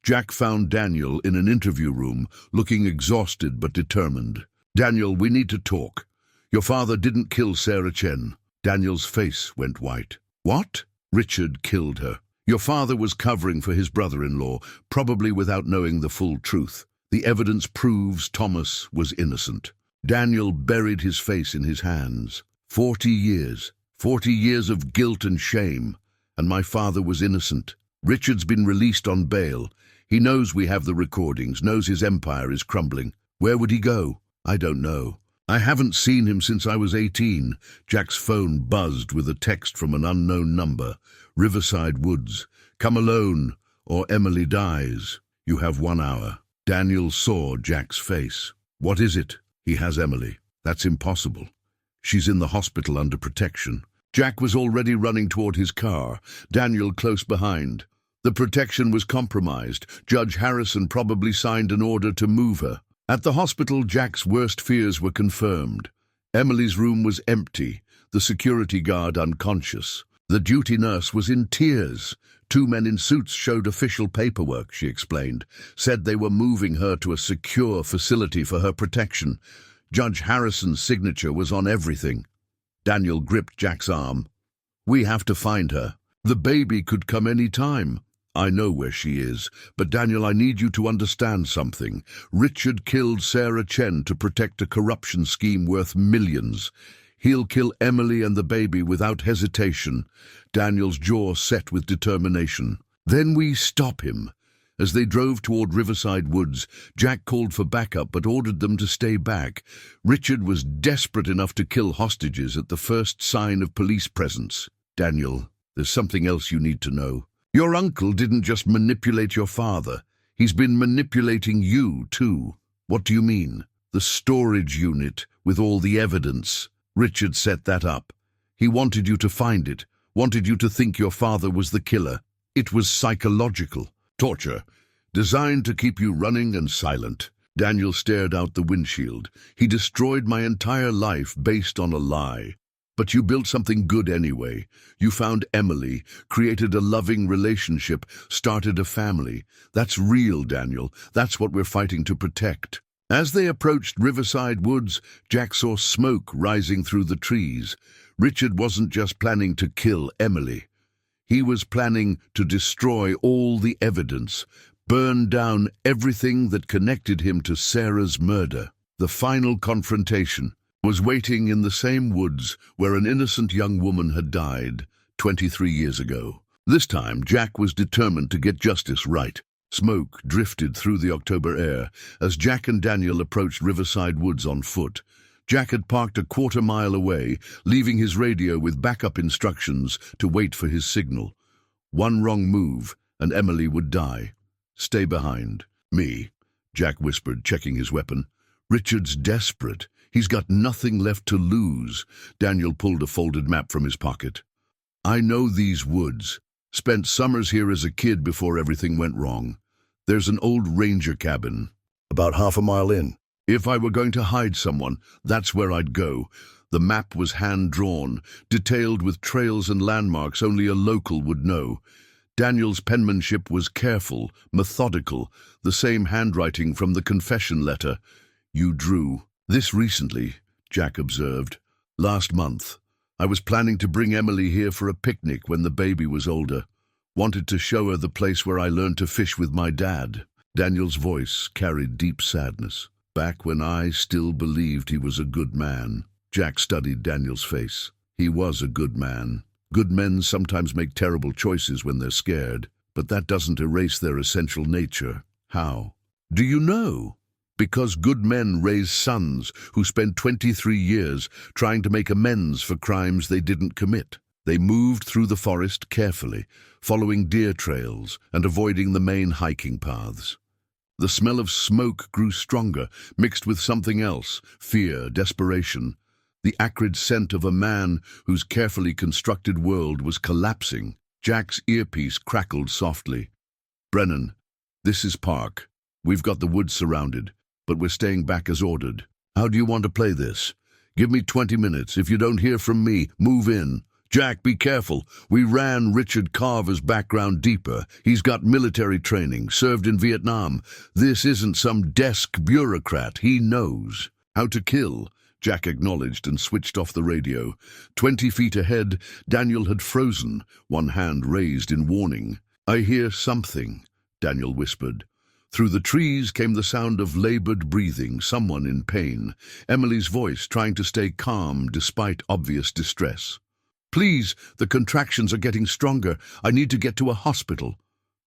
Jack found Daniel in an interview room, looking exhausted but determined. Daniel, we need to talk. Your father didn't kill Sarah Chen. Daniel's face went white. What? Richard killed her. Your father was covering for his brother-in-law, probably without knowing the full truth. The evidence proves Thomas was innocent. Daniel buried his face in his hands. 40 years. 40 years of guilt and shame. And my father was innocent. Richard's been released on bail. He knows we have the recordings, knows his empire is crumbling. Where would he go? I don't know. I haven't seen him since I was 18. Jack's phone buzzed with a text from an unknown number. Riverside Woods. Come alone, or Emily dies. You have 1 hour. Daniel saw Jack's face. What is it? He has Emily. That's impossible. She's in the hospital under protection. Jack was already running toward his car, Daniel close behind. The protection was compromised. Judge Harrison probably signed an order to move her. At the hospital, Jack's worst fears were confirmed. Emily's room was empty, the security guard unconscious. The duty nurse was in tears. 2 men in suits showed official paperwork, she explained, said they were moving her to a secure facility for her protection. Judge Harrison's signature was on everything. Daniel gripped Jack's arm. We have to find her. The baby could come any time. I know where she is, but Daniel, I need you to understand something. Richard killed Sarah Chen to protect a corruption scheme worth millions. He'll kill Emily and the baby without hesitation. Daniel's jaw set with determination. Then we stop him. As they drove toward Riverside Woods, Jack called for backup but ordered them to stay back. Richard was desperate enough to kill hostages at the first sign of police presence. Daniel, there's something else you need to know. Your uncle didn't just manipulate your father. He's been manipulating you, too. What do you mean? The storage unit with all the evidence. Richard set that up. He wanted you to find it, wanted you to think your father was the killer. It was psychological. Torture, designed to keep you running and silent. Daniel stared out the windshield. He destroyed my entire life based on a lie. But you built something good anyway. You found Emily, created a loving relationship, started a family. That's real, Daniel. That's what we're fighting to protect. As they approached Riverside Woods, Jack saw smoke rising through the trees. Richard wasn't just planning to kill Emily. He was planning to destroy all the evidence, burn down everything that connected him to Sarah's murder. The final confrontation was waiting in the same woods where an innocent young woman had died 23 years ago. This time, Jack was determined to get justice right. Smoke drifted through the October air as Jack and Daniel approached Riverside Woods on foot. Jack had parked a quarter-mile away, leaving his radio with backup instructions to wait for his signal. One wrong move, and Emily would die. Stay behind. Me, Jack whispered, checking his weapon. Richard's desperate. He's got nothing left to lose. Daniel pulled a folded map from his pocket. I know these woods. Spent summers here as a kid before everything went wrong. There's an old ranger cabin. About half a mile in. If I were going to hide someone, that's where I'd go. The map was hand-drawn, detailed with trails and landmarks only a local would know. Daniel's penmanship was careful, methodical, the same handwriting from the confession letter. You drew. This recently, Jack observed. Last month. I was planning to bring Emily here for a picnic when the baby was older. Wanted to show her the place where I learned to fish with my dad. Daniel's voice carried deep sadness. Back when I still believed he was a good man. Jack studied Daniel's face. He was a good man. Good men sometimes make terrible choices when they're scared, but that doesn't erase their essential nature. How? Do you know? Because good men raise sons who spend 23 years trying to make amends for crimes they didn't commit. They moved through the forest carefully, following deer trails and avoiding the main hiking paths. The smell of smoke grew stronger, mixed with something else, fear, desperation. The acrid scent of a man whose carefully constructed world was collapsing. Jack's earpiece crackled softly. Brennan, this is Park. We've got the woods surrounded, but we're staying back as ordered. How do you want to play this? Give me 20 minutes. If you don't hear from me, move in. Jack, be careful. We ran Richard Carver's background deeper. He's got military training, served in Vietnam. This isn't some desk bureaucrat. He knows how to kill. Jack acknowledged and switched off the radio. 20 feet ahead, Daniel had frozen, one hand raised in warning. I hear something, Daniel whispered. Through the trees came the sound of labored breathing, someone in pain. Emily's voice trying to stay calm despite obvious distress. Please, the contractions are getting stronger. I need to get to a hospital.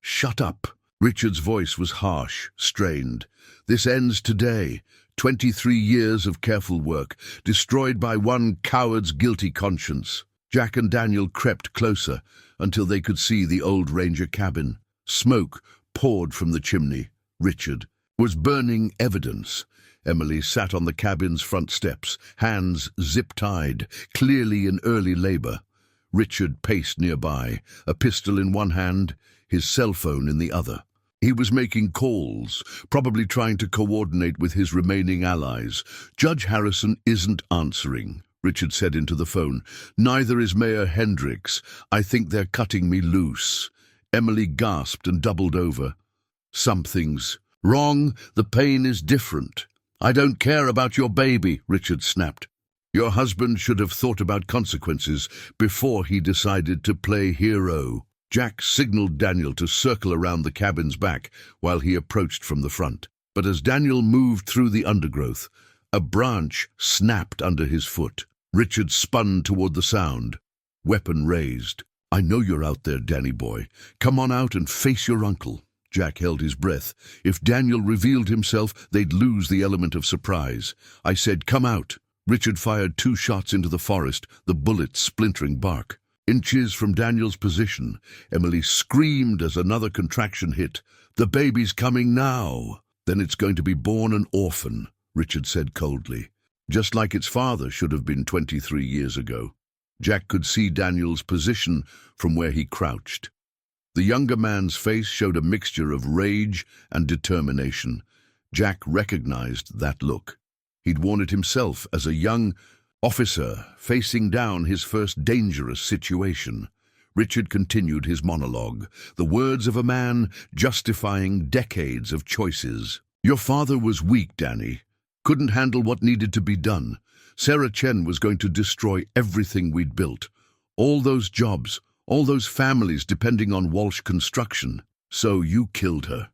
Shut up. Richard's voice was harsh, strained. This ends today. 23 years of careful work, destroyed by one coward's guilty conscience. Jack and Daniel crept closer until they could see the old ranger cabin. Smoke poured from the chimney. Richard was burning evidence. Emily sat on the cabin's front steps, hands zip-tied, clearly in early labor. Richard paced nearby, a pistol in one hand, his cell phone in the other. He was making calls, probably trying to coordinate with his remaining allies. Judge Harrison isn't answering, Richard said into the phone. Neither is Mayor Hendricks. I think they're cutting me loose. Emily gasped and doubled over. Something's wrong. The pain is different. I don't care about your baby, Richard snapped. Your husband should have thought about consequences before he decided to play hero. Jack signaled Daniel to circle around the cabin's back while he approached from the front. But as Daniel moved through the undergrowth, a branch snapped under his foot. Richard spun toward the sound, weapon raised. I know you're out there, Danny boy. Come on out and face your uncle. Jack held his breath. If Daniel revealed himself, they'd lose the element of surprise. I said, come out. Richard fired 2 shots into the forest, the bullets splintering bark. Inches from Daniel's position, Emily screamed as another contraction hit. The baby's coming now. Then it's going to be born an orphan, Richard said coldly. Just like its father should have been 23 years ago. Jack could see Daniel's position from where he crouched. The younger man's face showed a mixture of rage and determination. Jack recognized that look. He'd worn it himself as a young officer facing down his first dangerous situation. Richard continued his monologue, the words of a man justifying decades of choices. Your father was weak, Danny. Couldn't handle what needed to be done. Sarah Chen was going to destroy everything we'd built. All those jobs, all those families depending on Walsh construction. So you killed her.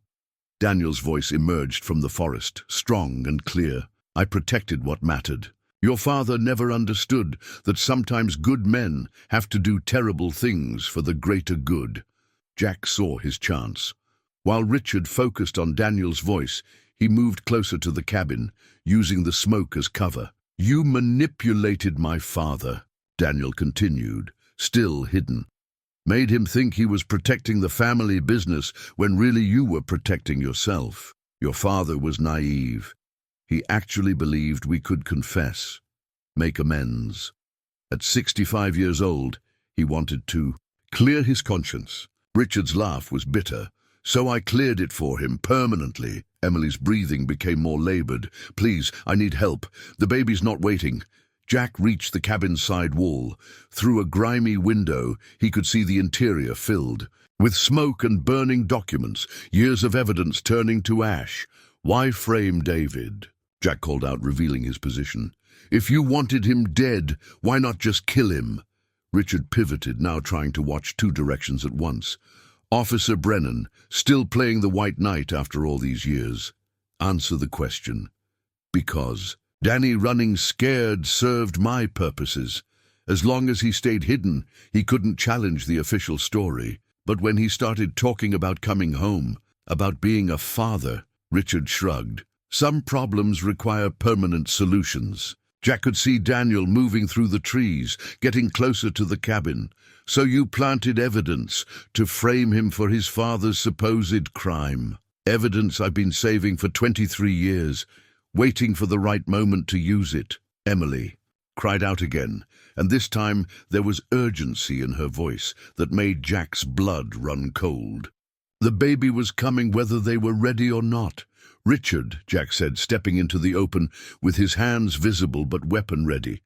Daniel's voice emerged from the forest, strong and clear. I protected what mattered. Your father never understood that sometimes good men have to do terrible things for the greater good. Jack saw his chance. While Richard focused on Daniel's voice, he moved closer to the cabin, using the smoke as cover. You manipulated my father, Daniel continued, still hidden. Made him think he was protecting the family business when really you were protecting yourself. Your father was naive. He actually believed we could confess, make amends. At 65 years old, he wanted to clear his conscience. Richard's laugh was bitter. So I cleared it for him permanently. Emily's breathing became more labored. Please, I need help. The baby's not waiting. Jack reached the cabin's side wall. Through a grimy window, he could see the interior filled with smoke and burning documents, years of evidence turning to ash. Why frame David? Jack called out, revealing his position. If you wanted him dead, why not just kill him? Richard pivoted, now trying to watch two directions at once. Officer Brennan, still playing the White Knight after all these years. Answer the question. Because Danny running scared served my purposes. As long as he stayed hidden, he couldn't challenge the official story. But when he started talking about coming home, about being a father, Richard shrugged. Some problems require permanent solutions. Jack could see Daniel moving through the trees, getting closer to the cabin. So you planted evidence to frame him for his father's supposed crime. Evidence I've been saving for 23 years, waiting for the right moment to use it. Emily cried out again, and this time there was urgency in her voice that made Jack's blood run cold. The baby was coming whether they were ready or not. Richard, Jack said, stepping into the open with his hands visible but weapon ready.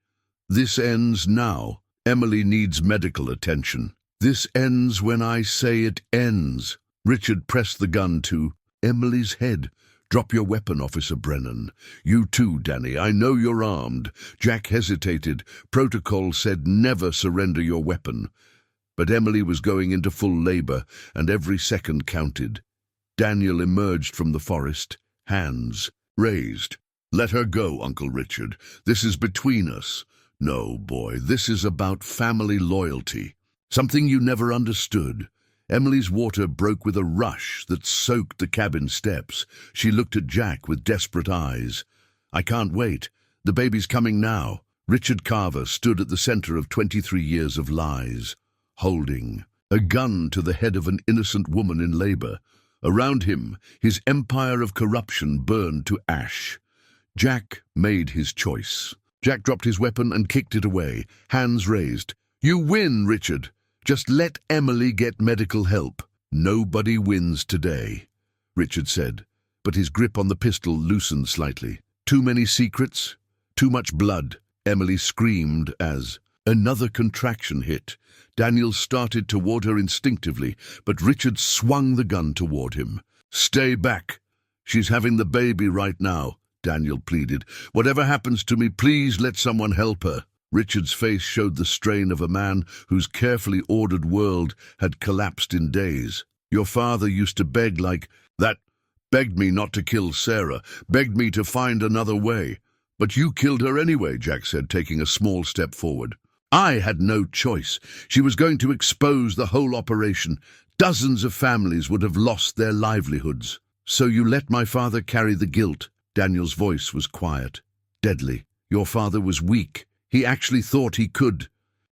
This ends now. Emily needs medical attention. This ends when I say it ends. Richard pressed the gun to Emily's head. Drop your weapon, Officer Brennan. You too, Danny. I know you're armed. Jack hesitated. Protocol said never surrender your weapon. But Emily was going into full labor, and every second counted. Daniel emerged from the forest, hands raised. Let her go, Uncle Richard. This is between us. No, boy, this is about family loyalty. Something you never understood. Emily's water broke with a rush that soaked the cabin steps. She looked at Jack with desperate eyes. I can't wait. The baby's coming now. Richard Carver stood at the center of 23 years of lies, holding a gun to the head of an innocent woman in labor. Around him, his empire of corruption burned to ash. Jack made his choice. Jack dropped his weapon and kicked it away, hands raised. You win, Richard. Just let Emily get medical help. Nobody wins today, Richard said, but his grip on the pistol loosened slightly. Too many secrets, too much blood. Emily screamed as another contraction hit. Daniel started toward her instinctively, but Richard swung the gun toward him. Stay back. She's having the baby right now, Daniel pleaded. Whatever happens to me, please let someone help her. Richard's face showed the strain of a man whose carefully ordered world had collapsed in days. Your father used to beg like that, begged me not to kill Sarah, begged me to find another way. But you killed her anyway, Jack said, taking a small step forward. I had no choice. She was going to expose the whole operation. Dozens of families would have lost their livelihoods. So you let my father carry the guilt. Daniel's voice was quiet, deadly. Your father was weak. He actually thought he could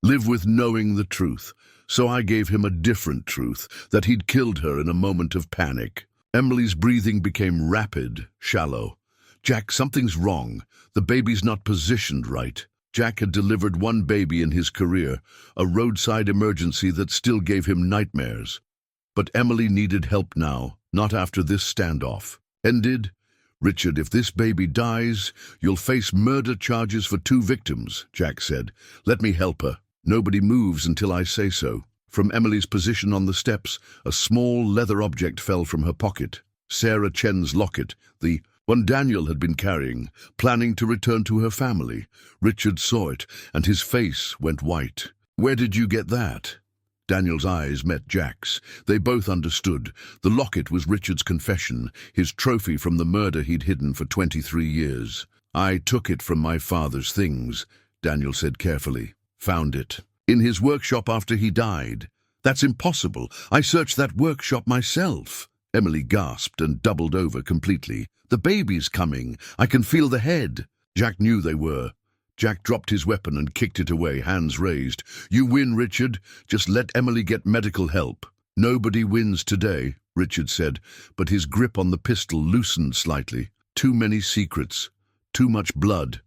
live with knowing the truth. So I gave him a different truth, that he'd killed her in a moment of panic. Emily's breathing became rapid, shallow. Jack, something's wrong. The baby's not positioned right. Jack had delivered one baby in his career, a roadside emergency that still gave him nightmares. But Emily needed help now, not after this standoff. Ended? Richard, if this baby dies, you'll face murder charges for 2 victims, Jack said. Let me help her. Nobody moves until I say so. From Emily's position on the steps, a small leather object fell from her pocket. Sarah Chen's locket, the one Daniel had been carrying, planning to return to her family. Richard saw it, and his face went white. Where did you get that? Daniel's eyes met Jack's. They both understood. The locket was Richard's confession, his trophy from the murder he'd hidden for 23 years. I took it from my father's things, Daniel said carefully. Found it in his workshop after he died. That's impossible. I searched that workshop myself. Emily gasped and doubled over completely. The baby's coming. I can feel the head. Jack knew they were. Jack dropped his weapon and kicked it away, hands raised. "You win, Richard. Just let Emily get medical help." "Nobody wins today," Richard said, but his grip on the pistol loosened slightly. Too many secrets. Too much blood.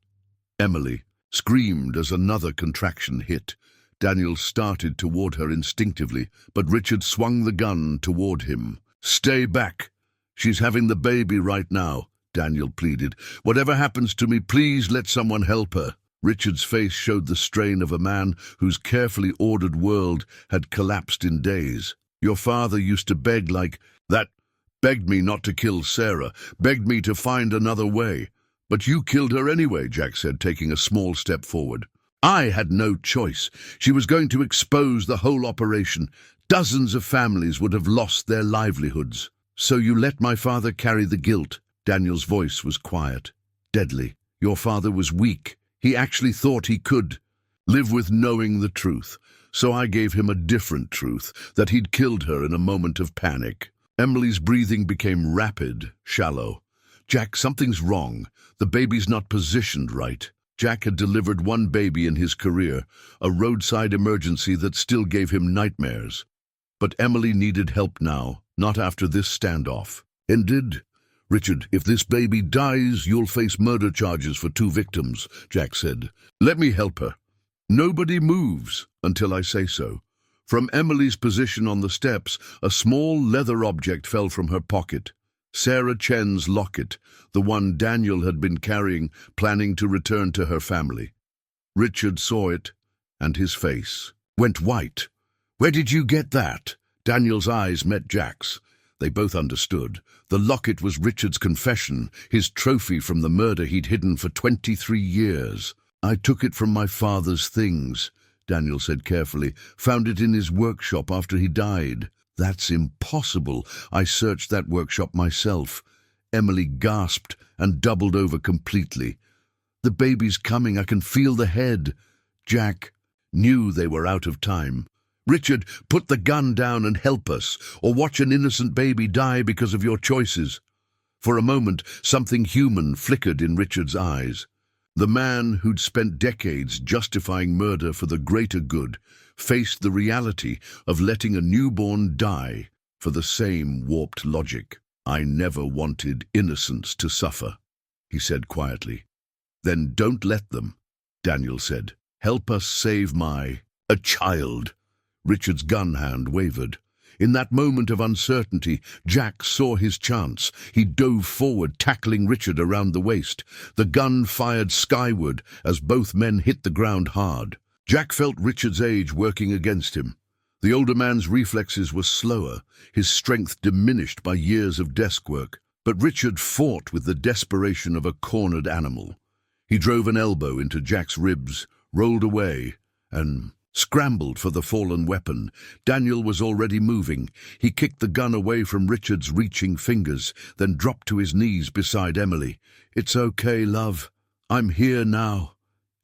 Emily screamed as another contraction hit. Daniel started toward her instinctively, but Richard swung the gun toward him. "Stay back. She's having the baby right now," Daniel pleaded. "Whatever happens to me, please let someone help her." Richard's face showed the strain of a man whose carefully ordered world had collapsed in days. "Your father used to beg like that. Begged me not to kill Sarah. Begged me to find another way. But you killed her anyway," Jack said, taking a small step forward. "I had no choice. She was going to expose the whole operation. Dozens of families would have lost their livelihoods. So you let my father carry the guilt." Daniel's voice was quiet, deadly. "Your father was weak. He actually thought he could live with knowing the truth. So I gave him a different truth, that he'd killed her in a moment of panic." Emily's breathing became rapid, shallow. "Jack, something's wrong. The baby's not positioned right." Jack had delivered one baby in his career, a roadside emergency that still gave him nightmares. But Emily needed help now, not after this standoff. "Ended? Richard, if this baby dies, you'll face murder charges for 2 victims, Jack said. "Let me help her." "Nobody moves until I say so." From Emily's position on the steps, a small leather object fell from her pocket. Sarah Chen's locket, the one Daniel had been carrying, planning to return to her family. Richard saw it, and his face went white. "Where did you get that?" Daniel's eyes met Jack's. They both understood. The locket was Richard's confession, his trophy from the murder he'd hidden for 23 years. "I took it from my father's things," Daniel said carefully. "Found it in his workshop after he died." "That's impossible. I searched that workshop myself." Emily gasped and doubled over completely. "The baby's coming. I can feel the head." Jack knew they were out of time. "Richard, put the gun down and help us, or watch an innocent baby die because of your choices." For a moment, something human flickered in Richard's eyes. The man who'd spent decades justifying murder for the greater good faced the reality of letting a newborn die for the same warped logic. "I never wanted innocents to suffer," he said quietly. "Then don't let them," Daniel said. "Help us save a child." Richard's gun hand wavered. In that moment of uncertainty, Jack saw his chance. He dove forward, tackling Richard around the waist. The gun fired skyward as both men hit the ground hard. Jack felt Richard's age working against him. The older man's reflexes were slower, his strength diminished by years of desk work. But Richard fought with the desperation of a cornered animal. He drove an elbow into Jack's ribs, rolled away, and scrambled for the fallen weapon. Daniel was already moving. He kicked the gun away from Richard's reaching fingers, then dropped to his knees beside Emily. "It's okay, love. I'm here now."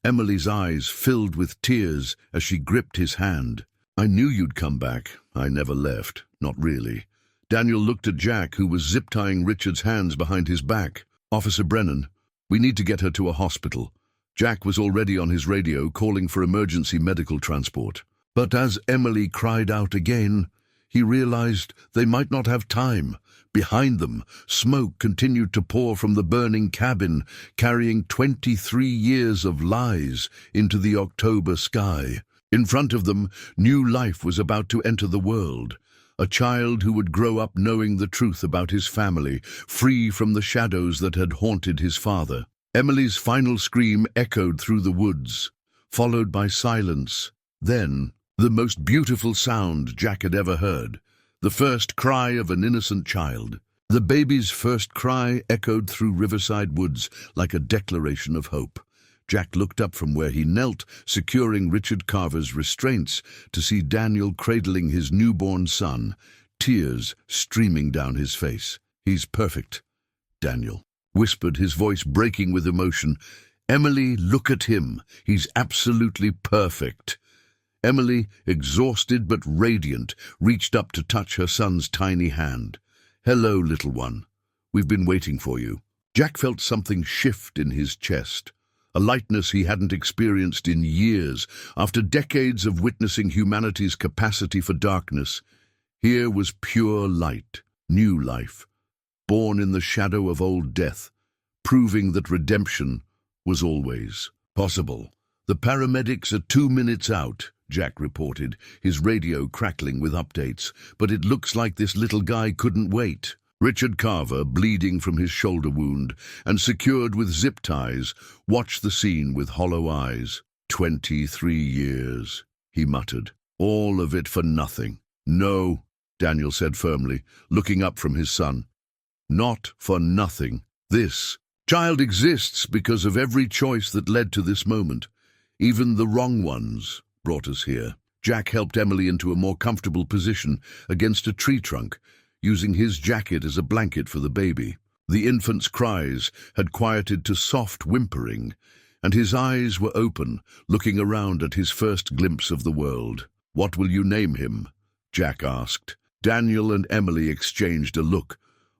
Emily's eyes filled with tears as she gripped his hand. "I knew you'd come back. I never left. Not really." Daniel looked at Jack, who was zip-tying Richard's hands behind his back. "Officer Brennan, we need to get her to a hospital." Jack was already on his radio, calling for emergency medical transport. But as Emily cried out again, he realized they might not have time. Behind them, smoke continued to pour from the burning cabin, carrying 23 years of lies into the October sky. In front of them, new life was about to enter the world. A child who would grow up knowing the truth about his family, free from the shadows that had haunted his father. Emily's final scream echoed through the woods, followed by silence. Then, the most beautiful sound Jack had ever heard, the first cry of an innocent child. The baby's first cry echoed through Riverside woods like a declaration of hope. Jack looked up from where he knelt, securing Richard Carver's restraints, to see Daniel cradling his newborn son, tears streaming down his face. "He's perfect, Daniel," whispered, his voice breaking with emotion. "Emily, look at him. He's absolutely perfect." Emily, exhausted but radiant, reached up to touch her son's tiny hand. "Hello, little one. We've been waiting for you." Jack felt something shift in his chest. a lightness he hadn't experienced in years. After decades of witnessing humanity's capacity for darkness, here was pure light, new life, born in the shadow of old death, proving that redemption was always possible. "The paramedics are 2 minutes out," Jack reported, his radio crackling with updates. "But it looks like this little guy couldn't wait." Richard Carver, bleeding from his shoulder wound and secured with zip ties, watched the scene with hollow eyes. 23 years, he muttered. "All of it for nothing." "No," Daniel said firmly, looking up from his son. "Not for nothing. This child exists because of every choice that led to this moment. Even the wrong ones brought us here." Jack helped Emily into a more comfortable position against a tree trunk, using his jacket as a blanket for the baby. The infant's cries had quieted to soft whimpering, and his eyes were open, looking around at his first glimpse of the world. "What will you name him?" Jack asked. Daniel and Emily exchanged a look,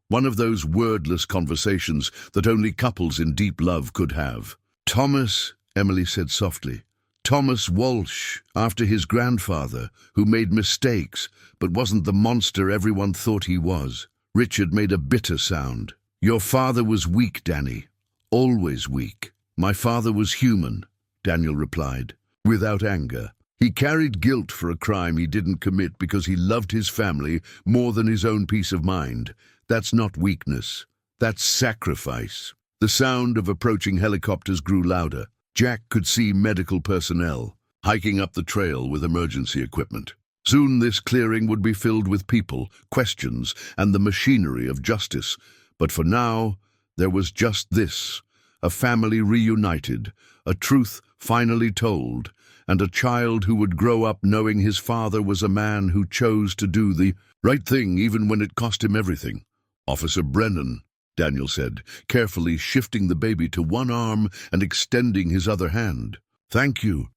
one of those wordless conversations that only couples in deep love could have. "Thomas," Emily said softly. "Thomas Walsh, after his grandfather, who made mistakes but wasn't the monster everyone thought he was." Richard made a bitter sound. "Your father was weak, Danny. Always weak." "My father was human," Daniel replied, without anger. "He carried guilt for a crime he didn't commit because he loved his family more than his own peace of mind. That's not weakness. That's sacrifice." The sound of approaching helicopters grew louder. Jack could see medical personnel hiking up the trail with emergency equipment. Soon this clearing would be filled with people, questions, and the machinery of justice. But for now, there was just this: a family reunited, a truth finally told, and a child who would grow up knowing his father was a man who chose to do the right thing even when it cost him everything. "Officer Brennan," Daniel said, carefully shifting the baby to one arm and extending his other hand. "Thank you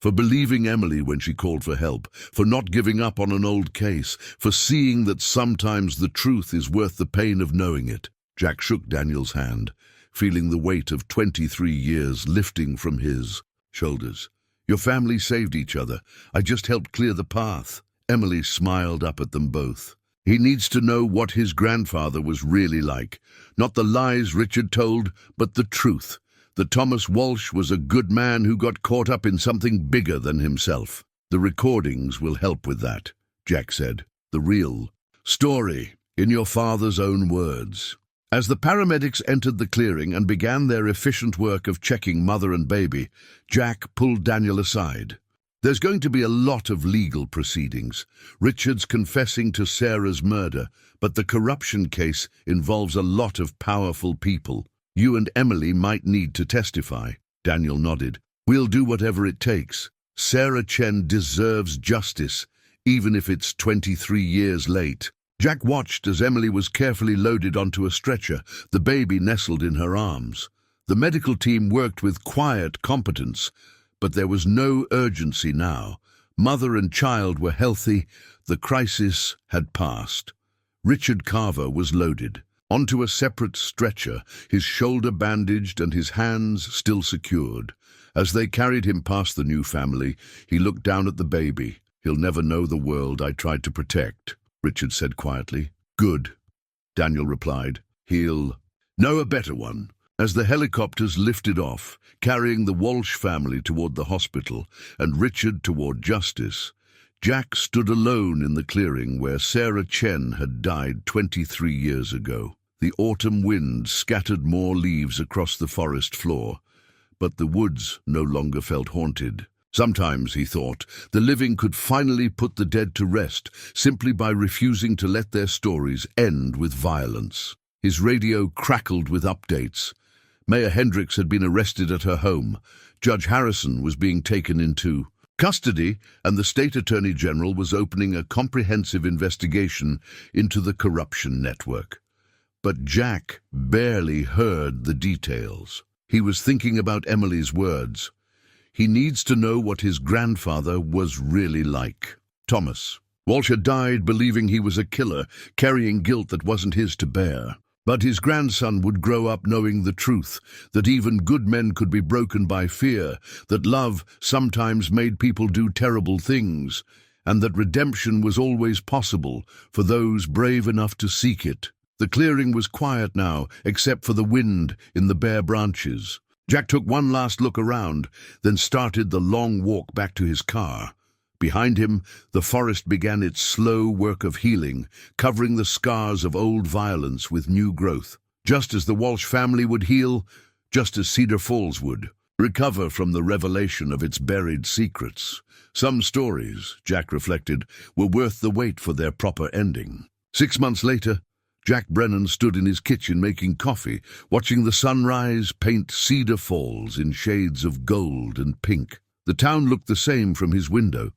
for believing Emily when she called for help, for not giving up on an old case, for seeing that sometimes the truth is worth the pain of knowing it." Jack shook Daniel's hand, feeling the weight of 23 years lifting from his shoulders. "Your family saved each other. I just helped clear the path." Emily smiled up at them both. "He needs to know what his grandfather was really like. Not the lies Richard told, but the truth. That Thomas Walsh was a good man who got caught up in something bigger than himself." "The recordings will help with that," Jack said. "The real story, in your father's own words." As the paramedics entered the clearing and began their efficient work of checking mother and baby, Jack pulled Daniel aside. "There's going to be a lot of legal proceedings. Richard's confessing to Sarah's murder, but the corruption case involves a lot of powerful people. You and Emily might need to testify." Daniel nodded. "We'll do whatever it takes. Sarah Chen deserves justice, even if it's 23 years late." Jack watched as Emily was carefully loaded onto a stretcher, the baby nestled in her arms. The medical team worked with quiet competence, but there was no urgency now. Mother and child were healthy. The crisis had passed. Richard Carver was loaded onto a separate stretcher, his shoulder bandaged and his hands still secured. As they carried him past the new family, he looked down at the baby. "He'll never know the world I tried to protect," Richard said quietly. "Good," Daniel replied. "He'll know a better one." As the helicopters lifted off, carrying the Walsh family toward the hospital and Richard toward justice, Jack stood alone in the clearing where Sarah Chen had died 23 years ago. The autumn wind scattered more leaves across the forest floor, but the woods no longer felt haunted. Sometimes, he thought, the living could finally put the dead to rest simply by refusing to let their stories end with violence. His radio crackled with updates. Mayor Hendricks had been arrested at her home. Judge Harrison was being taken into custody, and the state attorney general was opening a comprehensive investigation into the corruption network. But Jack barely heard the details. He was thinking about Emily's words. He needs to know what his grandfather was really like. Thomas Walsh had died believing he was a killer, carrying guilt that wasn't his to bear. But his grandson would grow up knowing the truth, that even good men could be broken by fear, that love sometimes made people do terrible things, and that redemption was always possible for those brave enough to seek it. The clearing was quiet now, except for the wind in the bare branches. Jack took one last look around, then started the long walk back to his car. Behind him, the forest began its slow work of healing, covering the scars of old violence with new growth. Just as the Walsh family would heal, just as Cedar Falls would, recover from the revelation of its buried secrets. Some stories, Jack reflected, were worth the wait for their proper ending. 6 months later, Jack Brennan stood in his kitchen making coffee, watching the sunrise paint Cedar Falls in shades of gold and pink. The town looked the same from his window,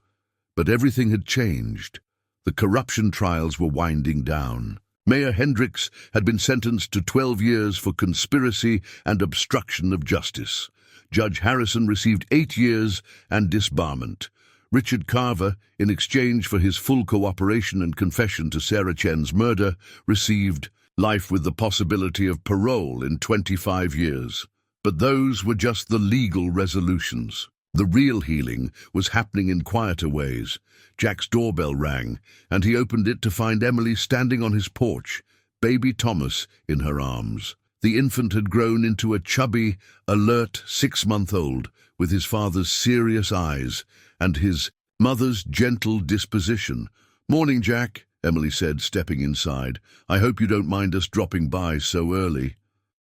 but everything had changed. The corruption trials were winding down. Mayor Hendricks had been sentenced to 12 years for conspiracy and obstruction of justice. Judge Harrison received 8 years and disbarment. Richard Carver, in exchange for his full cooperation and confession to Sarah Chen's murder, received life with the possibility of parole in 25 years. But those were just the legal resolutions. The real healing was happening in quieter ways. Jack's doorbell rang, and he opened it to find Emily standing on his porch, baby Thomas in her arms. The infant had grown into a chubby, alert 6-month-old, with his father's serious eyes and his mother's gentle disposition. "Morning, Jack," Emily said, stepping inside. "I hope you don't mind us dropping by so early."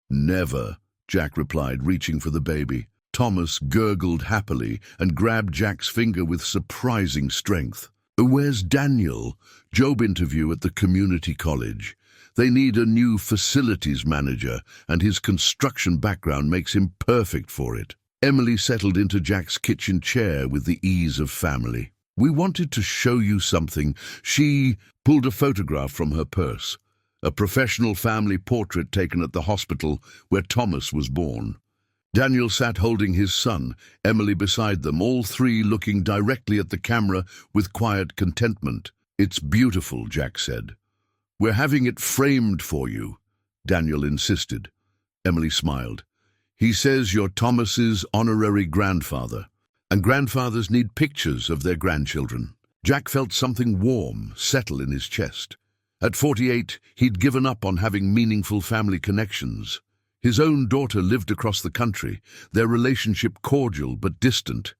"Never," Jack replied, reaching for the baby. Thomas gurgled happily and grabbed Jack's finger with surprising strength. "Where's Daniel?" "Job interview at the community college. They need a new facilities manager, and his construction background makes him perfect for it." Emily settled into Jack's kitchen chair with the ease of family. "We wanted to show you something." She pulled a photograph from her purse, a professional family portrait taken at the hospital where Thomas was born. Daniel sat holding his son, Emily beside them, all three looking directly at the camera with quiet contentment. "It's beautiful," Jack said. "We're having it framed for you," Daniel insisted. Emily smiled. "He says you're Thomas's honorary grandfather, and grandfathers need pictures of their grandchildren." Jack felt something warm settle in his chest. At 48, he'd given up on having meaningful family connections. His own daughter lived across the country, their relationship cordial but distant.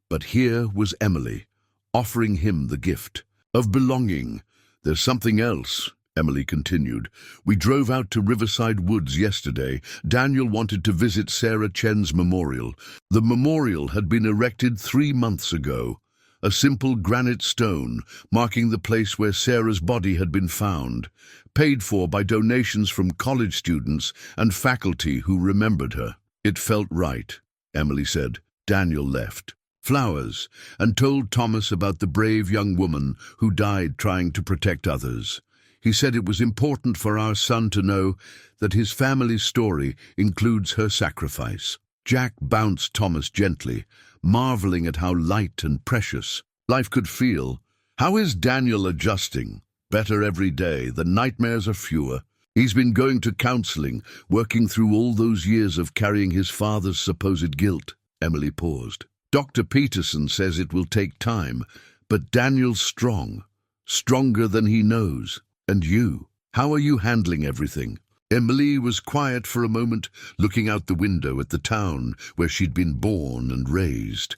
But here was Emily, offering him the gift of belonging. "There's something else," Emily continued. "We drove out to Riverside Woods yesterday. Daniel wanted to visit Sarah Chen's memorial. The memorial had been erected 3 months ago. A simple granite stone marking the place where Sarah's body had been found, paid for by donations from college students and faculty who remembered her. It felt right," Emily said. Daniel left. Flowers, and told Thomas about the brave young woman who died trying to protect others. He said it was important for our son to know that his family's story includes her sacrifice. Jack bounced Thomas gently, marveling at how light and precious life could feel. "How is Daniel adjusting?" "Better every day. The nightmares are fewer. He's been going to counseling, working through all those years of carrying his father's supposed guilt." Emily paused. "Dr. Peterson says it will take time, but Daniel's strong, stronger than he knows. And you, how are you handling everything?" Emily was quiet for a moment, looking out the window at the town where she'd been born and raised.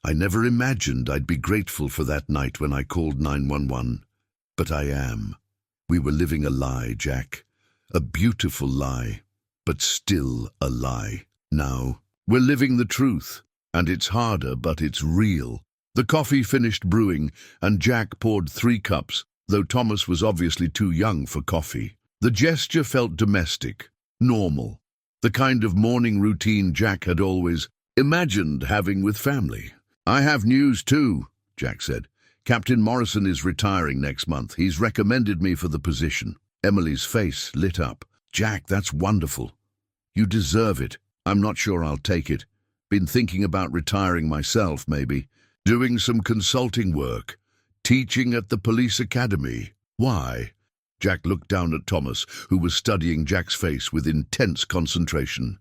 "I never imagined I'd be grateful for that night when I called 911. But I am. We were living a lie, Jack. A beautiful lie, but still a lie. Now, we're living the truth, and it's harder, but it's real." The coffee finished brewing, and Jack poured 3 cups, though Thomas was obviously too young for coffee. The gesture felt domestic, normal, the kind of morning routine Jack had always imagined having with family. "I have news too," Jack said. "Captain Morrison is retiring next month. He's recommended me for the position." Emily's face lit up. "Jack, that's wonderful. You deserve it. I'm not sure I'll take it. Been thinking about retiring myself, maybe. Doing some consulting work. Teaching at the police academy." "Why?" Jack looked down at Thomas, who was studying Jack's face with intense concentration.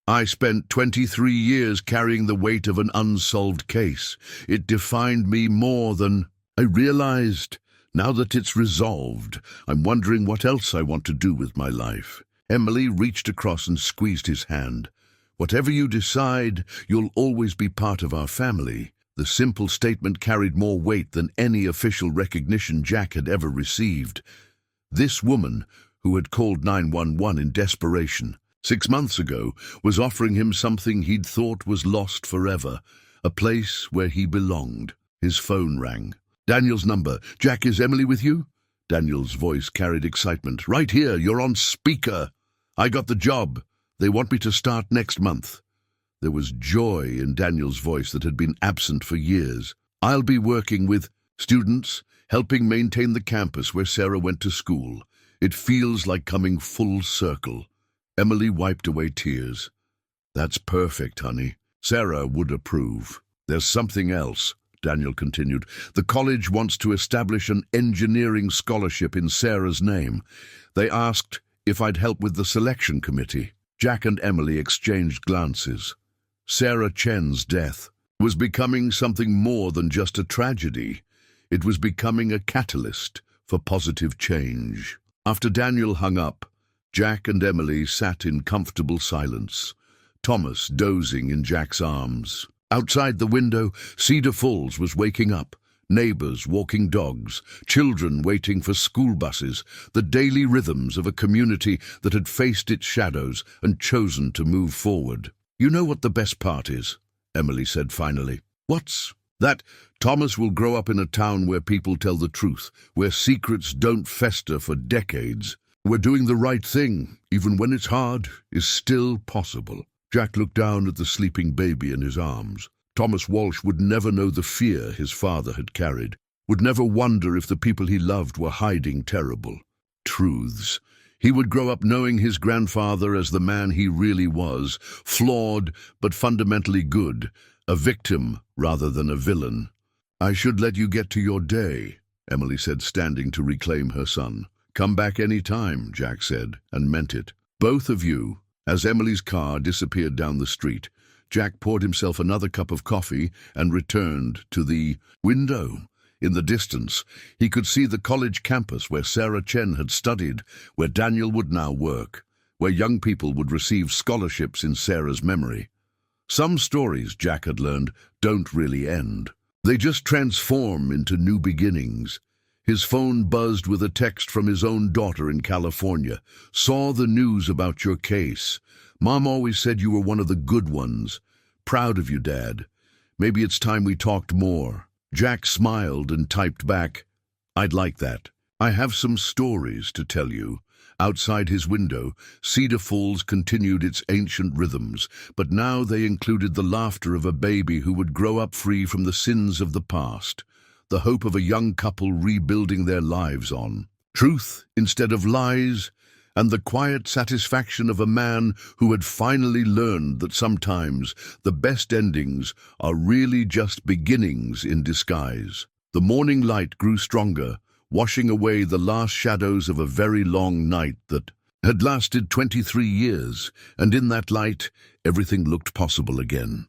"I spent 23 years carrying the weight of an unsolved case. It defined me more than I realized. Now that it's resolved, I'm wondering what else I want to do with my life." Emily reached across and squeezed his hand. "Whatever you decide, you'll always be part of our family." The simple statement carried more weight than any official recognition Jack had ever received. This woman, who had called 911 in desperation 6 months ago, was offering him something he'd thought was lost forever, a place where he belonged. His phone rang. "Daniel's number. Jack, is Emily with you?" Daniel's voice carried excitement. "Right here, you're on speaker. I got the job. They want me to start next month." There was joy in Daniel's voice that had been absent for years. "I'll be working with students, helping maintain the campus where Sarah went to school. It feels like coming full circle." Emily wiped away tears. "That's perfect, honey. Sarah would approve." "There's something else," Daniel continued. "The college wants to establish an engineering scholarship in Sarah's name. They asked if I'd help with the selection committee." Jack and Emily exchanged glances. Sarah Chen's death was becoming something more than just a tragedy. It was becoming a catalyst for positive change. After Daniel hung up, Jack and Emily sat in comfortable silence, Thomas dozing in Jack's arms. Outside the window, Cedar Falls was waking up. Neighbors walking dogs, children waiting for school buses, the daily rhythms of a community that had faced its shadows and chosen to move forward. "You know what the best part is?" Emily said finally. "What's that? Thomas will grow up in a town where people tell the truth, where secrets don't fester for decades. Where doing the right thing, even when it's hard, is still possible." Jack looked down at the sleeping baby in his arms. Thomas Walsh would never know the fear his father had carried, would never wonder if the people he loved were hiding terrible truths. He would grow up knowing his grandfather as the man he really was, flawed but fundamentally good, a victim rather than a villain. "I should let you get to your day," Emily said, standing to reclaim her son. "Come back any time," Jack said, and meant it. "Both of you." As Emily's car disappeared down the street, Jack poured himself another cup of coffee and returned to the window. In the distance, he could see the college campus where Sarah Chen had studied, where Daniel would now work, where young people would receive scholarships in Sarah's memory. Some stories, Jack had learned, don't really end. They just transform into new beginnings. His phone buzzed with a text from his own daughter in California. "Saw the news about your case. Mom always said you were one of the good ones. Proud of you, Dad. Maybe it's time we talked more." Jack smiled and typed back, "I'd like that. I have some stories to tell you." Outside his window, Cedar Falls continued its ancient rhythms, but now they included the laughter of a baby who would grow up free from the sins of the past, the hope of a young couple rebuilding their lives on truth instead of lies, and the quiet satisfaction of a man who had finally learned that sometimes the best endings are really just beginnings in disguise. The morning light grew stronger, washing away the last shadows of a very long night that had lasted 23 years, and in that light, everything looked possible again.